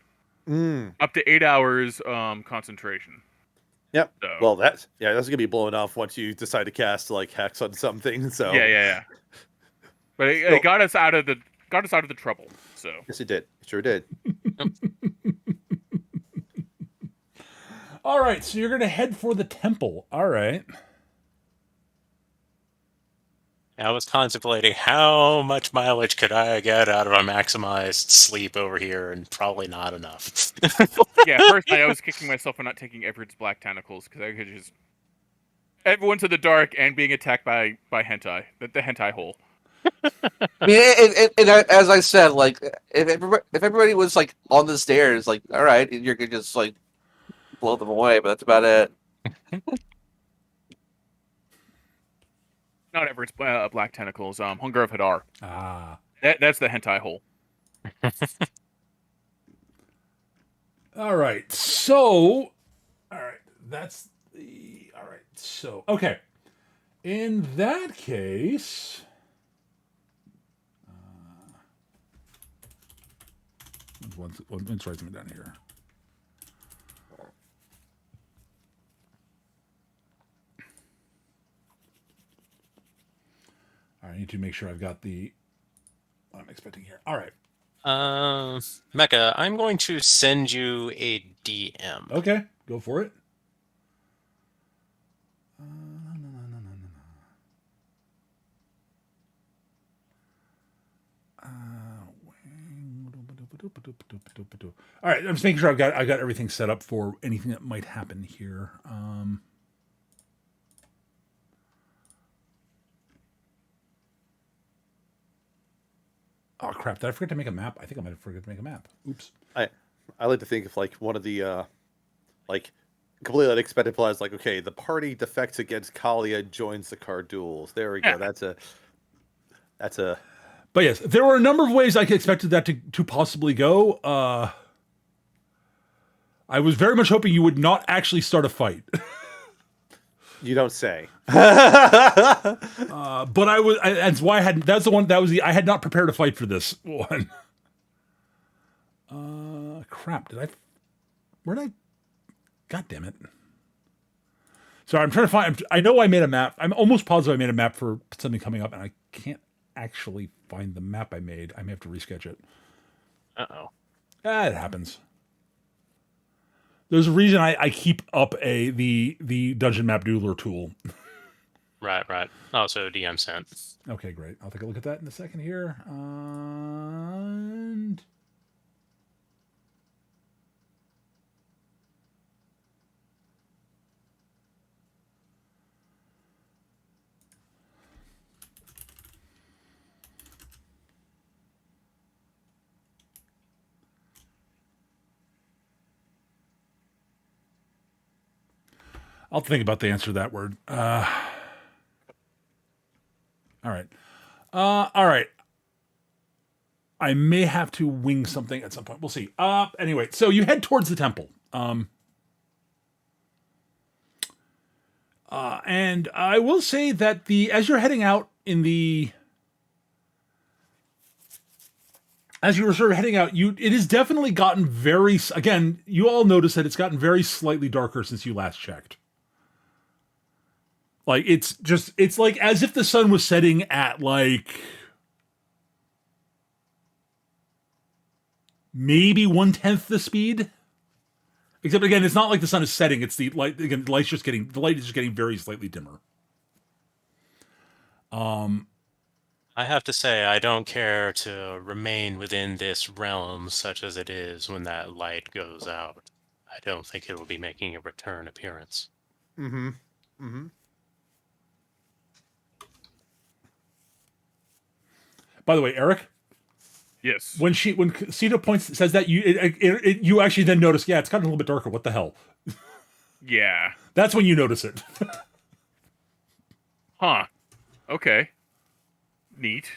Up to 8 hours concentration. Yep. So, Well, that's gonna be blown off once you decide to cast like Hex on something. So yeah. But it got us out of the trouble. So yes, it did. It sure did. All right, so you're going to head for the temple. All right. I was contemplating how much mileage could I get out of a maximized sleep over here, and probably not enough. yeah, personally, I was kicking myself for not taking Everett's black tentacles because I could just everyone's in the dark and being attacked by hentai, the hentai hole. I mean, and as I said, like if everybody was like on the stairs, like all right, you're gonna just like blow them away, but that's about it. Not Everett's black tentacles. Hunger of Hadar. Ah. That's the hentai hole. All right. So, that's the. All right. So, okay. In that case. Let's write them down here. I need to make sure I've got what I'm expecting here. All right. Mecca, I'm going to send you a DM. Okay, go for it. All right, I'm just making sure I got everything set up for anything that might happen here. Oh crap! Did I forget to make a map? I think I might have forgot to make a map. Oops. I like to think of like one of the like completely unexpected plots. Like, okay, the party defects against Kalia, joins the car duels. There we go. That's a. But yes, there were a number of ways I expected that to possibly go. I was very much hoping you would not actually start a fight. You don't say. But I was. That's why I had. That's the one. That was the. I had not prepared a fight for this one. Crap. Did I? Where did I? God damn it. Sorry, I'm trying to find. I know I made a map. I'm almost positive I made a map for something coming up, and I can't actually find the map I made. I may have to resketch it. Uh-oh. It happens. There's a reason I keep up the dungeon map doodler tool. Right. Also, DM sent. Okay, great. I'll take a look at that in a second here. And I'll think about the answer to that word. All right. All right. I may have to wing something at some point. We'll see. Anyway, so you head towards the temple. And I will say that as you're heading out as you were sort of heading out, it has definitely gotten again, you all notice that it's gotten very slightly darker since you last checked. Like it's like as if the sun was setting at like maybe 1/10 the speed. Except again, it's not like the sun is setting. It's the light. Again, the light is just getting very slightly dimmer. I have to say, I don't care to remain within this realm such as it is when that light goes out. I don't think it will be making a return appearance. Mm-hmm. Mm-hmm. By the way, Eric, Yes. when Cito says that you actually then notice, yeah, it's gotten a little bit darker. What the hell? Yeah. That's when you notice it. Huh. Okay. Neat.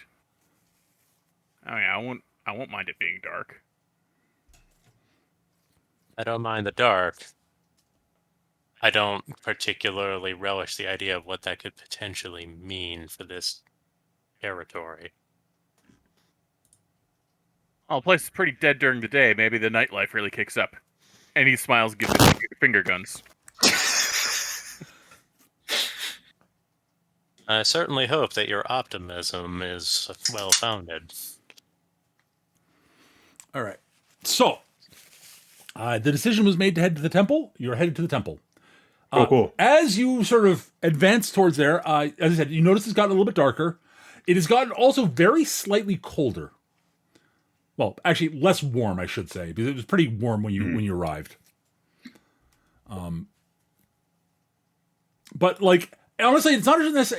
I mean, I won't mind it being dark. I don't mind the dark. I don't particularly relish the idea of what that could potentially mean for this territory. Oh, the place is pretty dead during the day. Maybe the nightlife really kicks up. And he smiles, gives the finger guns. I certainly hope that your optimism is well-founded. All right. So, the decision was made to head to the temple. You're headed to the temple. Cool. As you sort of advance towards there, as I said, you notice it's gotten a little bit darker. It has gotten also very slightly colder. Well, actually, less warm, I should say, because it was pretty warm when you arrived. But like honestly, it's not just this.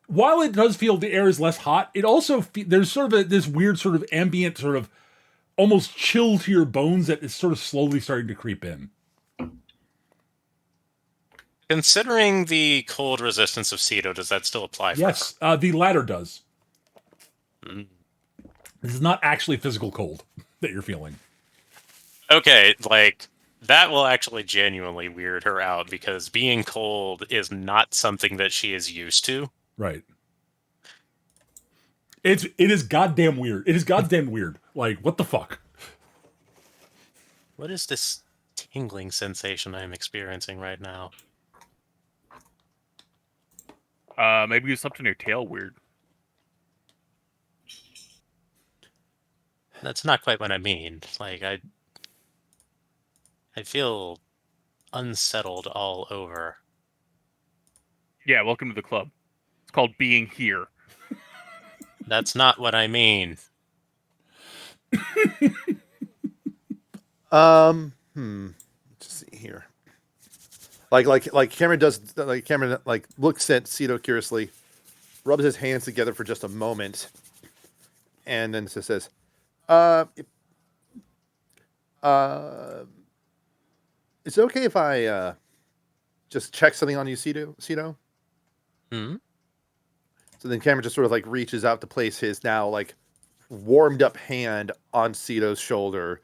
While it does feel the air is less hot, it also there's sort of this weird sort of ambient sort of almost chill to your bones that is sort of slowly starting to creep in. Considering the cold resistance of Cito, does that still apply for Yes, the latter does. Mm. This is not actually physical cold that you're feeling. Okay, like, that will actually genuinely weird her out, because being cold is not something that she is used to. Right. It is goddamn weird. It is goddamn weird. Like, what the fuck? What is this tingling sensation I'm experiencing right now? Maybe you slept in your tail weird. That's not quite what I mean. Like, I feel unsettled all over. Yeah, welcome to the club. It's called being here. That's not what I mean. Let's see here. Like Cameron does. Like Cameron looks at Cito curiously, rubs his hands together for just a moment, and then just says, "Is it okay if I just check something on you, Cito?" Hmm? So then Cameron just sort of like reaches out to place his now like warmed up hand on Cito's shoulder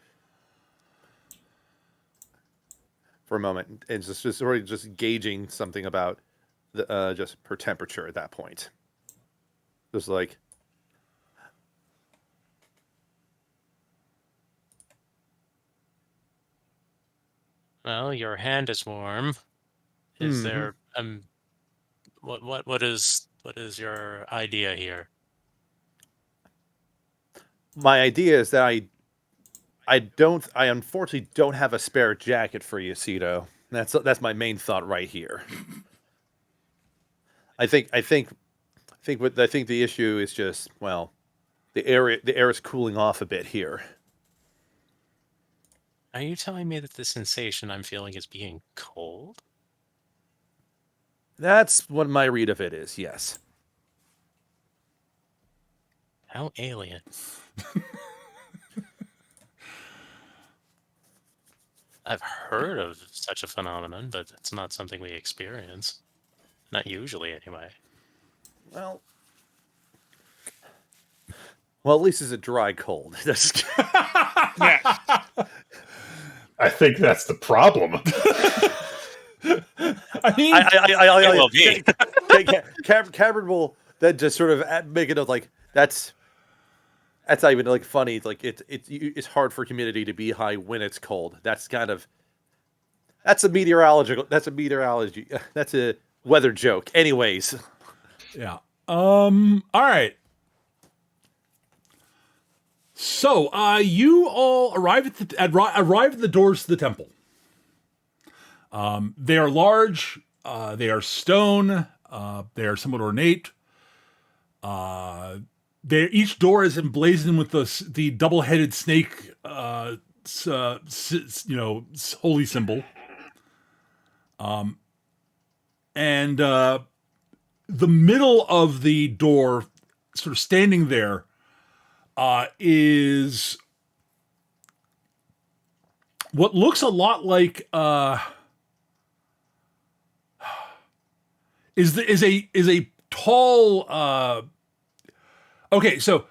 for a moment, and just sort of just gauging something about the just her temperature at that point. Just like, Well, your hand is warm. Is there what is your idea here? my idea is that I unfortunately don't have a spare jacket for you, Cito. That's my main thought right here. I think the issue is just, well, the air is cooling off a bit here. Are you telling me that the sensation I'm feeling is being cold? That's what my read of it is. Yes. How alien. I've heard of such a phenomenon, but it's not something we experience. Not usually, anyway. Well, at least it's a dry cold. Yeah. I think that's the problem. I mean, It will be. Cameron will then just sort of make it like that's not even like funny. Like it's hard for humidity to be high when it's cold. That's a meteorology. That's a weather joke. Anyways, Yeah. All right. So, you all arrive at the doors to the temple. They are large. They are stone. They are somewhat ornate. Each door is emblazoned with the double-headed snake, holy symbol. And the middle of the door, sort of standing there, is what looks a lot like is a tall. Okay, so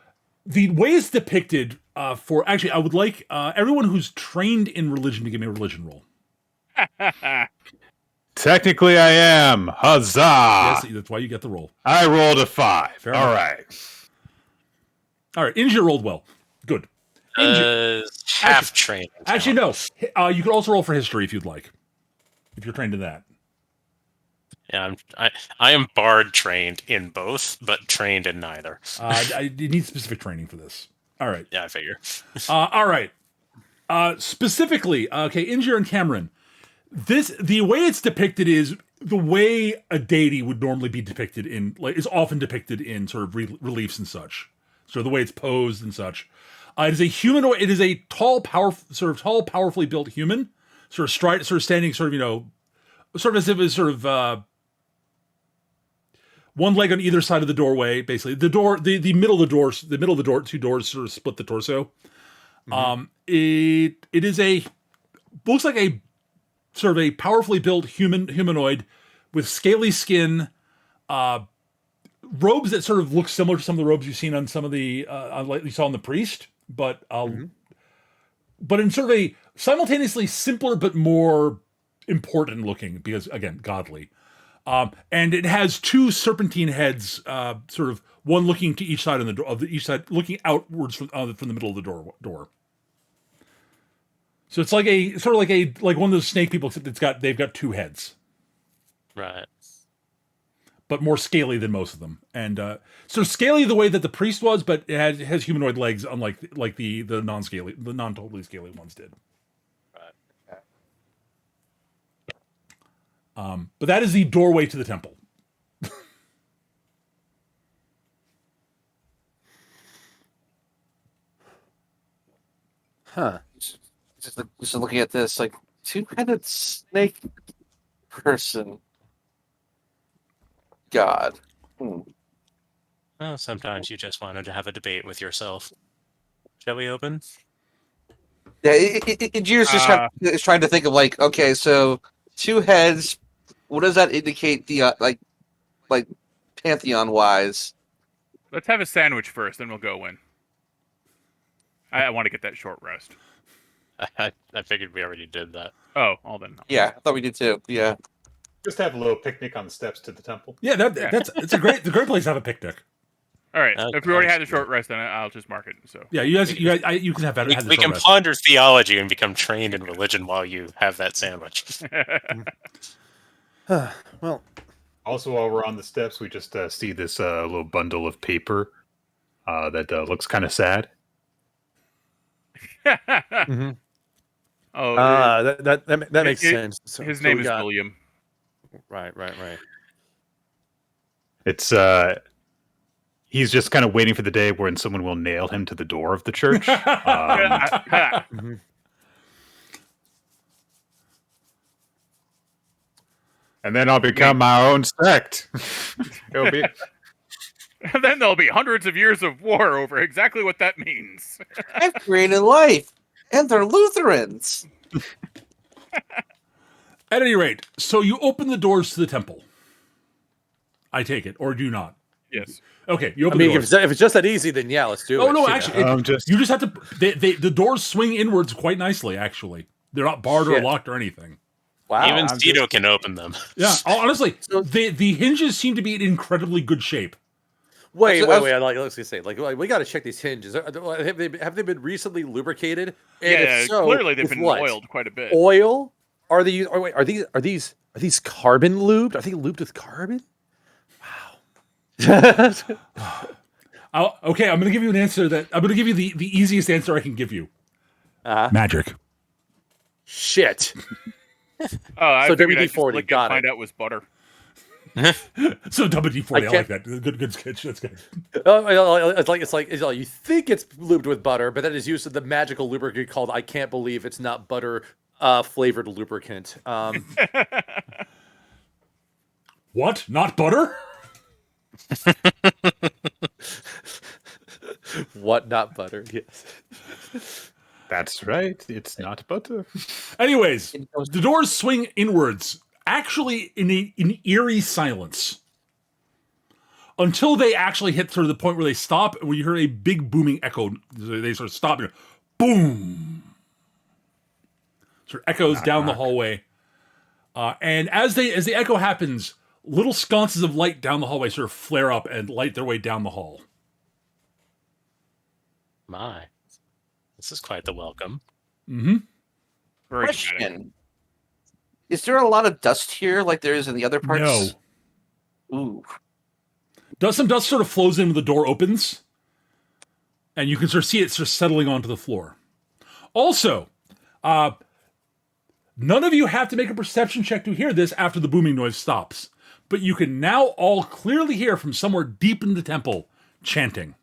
the way it's depicted for actually, I would like everyone who's trained in religion to give me a religion roll. Technically, I am. Huzzah! Yes, that's why you get the roll. I rolled a 5. Fair All enough. right. All right, Injure rolled well. Good. Half trained. Actually, no. You could also roll for history if you'd like, if you're trained in that. Yeah, I am bard trained in both, but trained in neither. I need specific training for this. All right. Yeah, I figure. All right. Specifically, okay, Injure and Cameron. The way it's depicted is the way a deity would normally be depicted in, like, is often depicted in sort of reliefs and such. So the way it's posed and such. It is a humanoid. It is a tall, powerfully built human, sort of standing, sort of as if it's sort of one leg on either side of the doorway. Basically, the middle of the door, two doors sort of split the torso. It looks like a sort of a powerfully built humanoid with scaly skin, robes that sort of look similar to some of the robes you've seen on some of the like you saw on the priest, but in sort of a simultaneously simpler but more important looking, because again, godly. And it has two serpentine heads, sort of one looking to each side each side looking outwards from the middle of the door. So it's like like one of those snake people, except they've got two heads, Right. but more scaly than most of them, and so scaly the way that the priest was, but it has humanoid legs, unlike the non-totally scaly ones did. Right. But that is the doorway to the temple. huh? Just looking at this, like, two-headed snake person. God. Well, sometimes you just wanted to have a debate with yourself. Shall we open? Yeah, Injurious is trying to think of, like, okay, so two heads. What does that indicate? The like pantheon wise. Let's have a sandwich first, then we'll go in. I want to get that short rest. I figured we already did that. Oh, all then. Yeah, I thought we did too. Yeah. Just have a little picnic on the steps to the temple. Yeah, it's a great place to have a picnic. All right. Okay. If we already had a short rest, then I'll just mark it. So Yeah, you can have that. We can ponder theology and become trained in religion while you have that sandwich. Well, Also, while we're on the steps, we just see this little bundle of paper that looks kind of sad. Oh, that makes sense. his So name we is got- William. Right. It's he's just kind of waiting for the day when someone will nail him to the door of the church. And then I'll become my own sect. It'll be And then there'll be hundreds of years of war over exactly what that means. I've created life, and they're Lutherans. At any rate, so you open the doors to the temple. I take it, or do you not? Yes. Okay, you I open mean, the if doors. it's just that easy, then yeah, let's do it. Oh no, you actually, know. you just have to. The doors swing inwards quite nicely. Actually, they're not barred or Shit. locked or anything. Wow. Even I'm Cito just- can open them. Yeah, honestly, the hinges seem to be in incredibly good shape. Wait. I Let's just say, we got to check these hinges. Have they been recently lubricated? And Yeah, if so, clearly they've with been what? oiled quite a bit. Oil? Are these Are these carbon lubed? Are they lubed with carbon? Wow. Okay, I'm going to give you an answer that I'm going to give you the easiest answer I can give you. Magic. Shit. Oh, I So figured I'd just WD-40, lick it, got find it. out it was butter. So WD-40, I like can't- that. Good sketch. That's good. It's like you think it's lubed with butter, but that is used the magical lubricant called I can't believe it's not butter flavored lubricant. What? Not butter? What not butter? Yes. That's right. It's not butter. Anyways, the doors swing inwards, actually in an eerie silence, until they actually hit sort of the point where they stop, and where you hear a big booming echo. They sort of stop, and boom, sort of echoes down the hallway. And as the echo happens, little sconces of light down the hallway sort of flare up and light their way down the hall. My, this is quite the welcome. Mm-hmm. Very dramatic. Question: is there a lot of dust here, like there is in the other parts? No. Ooh. Some dust sort of flows in when the door opens, and you can sort of see it sort of settling onto the floor. Also, none of you have to make a perception check to hear this after the booming noise stops, but you can now all clearly hear from somewhere deep in the temple chanting.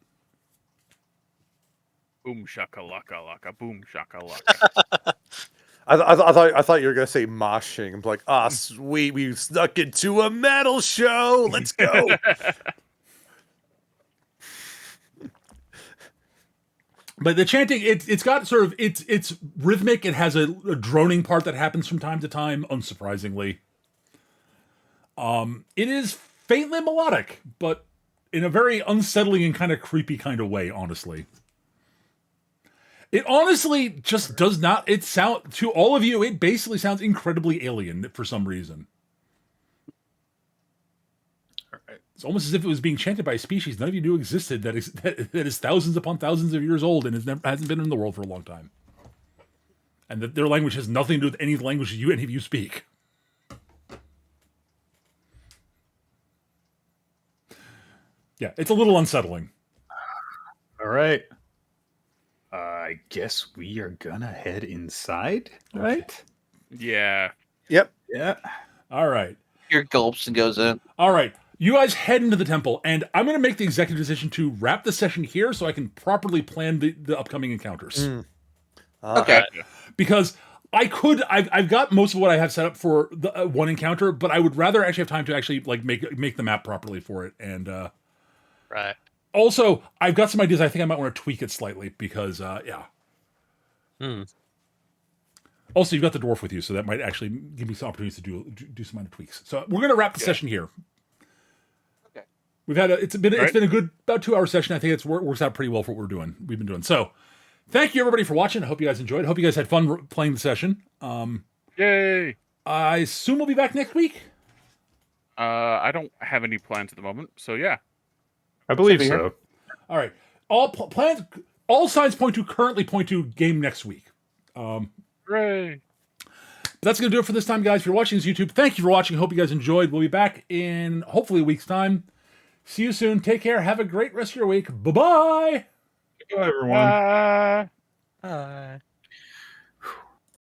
Boom shakalaka laka, boom shakalaka. I thought you were gonna say moshing. I'm like, sweet, we snuck into a metal show. Let's go. But the chanting, it's got sort of it's rhythmic. It has a droning part that happens from time to time, unsurprisingly. It is faintly melodic, but in a very unsettling and kind of creepy kind of way, honestly. It honestly just does not. It sound to all of you. It basically sounds incredibly alien for some reason. It's almost as if it was being chanted by a species none of you knew existed that is thousands upon thousands of years old and hasn't been in the world for a long time, and that their language has nothing to do with any language any of you speak. Yeah, it's a little unsettling. All right. I guess we are gonna head inside, right? Yeah. Yep. Yeah. All right. Here gulps and goes in. All right. You guys head into the temple, and I'm going to make the executive decision to wrap the session here so I can properly plan the upcoming encounters. Okay. Because I've got most of what I have set up for the one encounter, but I would rather actually have time to actually like make the map properly for it. And Right. also, I've got some ideas. I think I might want to tweak it slightly because, yeah. Also, you've got the dwarf with you, so that might actually give me some opportunities to do some minor tweaks. So we're going to wrap the session here. Okay. We've had it's been a good about 2-hour session. I think it's works out pretty well for what we've been doing. So, thank you everybody for watching. I hope you guys enjoyed. I hope you guys had fun playing the session. Yay! I assume we'll be back next week. I don't have any plans at the moment, so yeah. I believe Should be so. All right. All signs currently point to game next week. Hooray! That's going to do it for this time, guys. If you're watching this YouTube, thank you for watching. Hope you guys enjoyed. We'll be back in hopefully a week's time. See you soon. Take care. Have a great rest of your week. Bye-bye. Bye, everyone. Bye.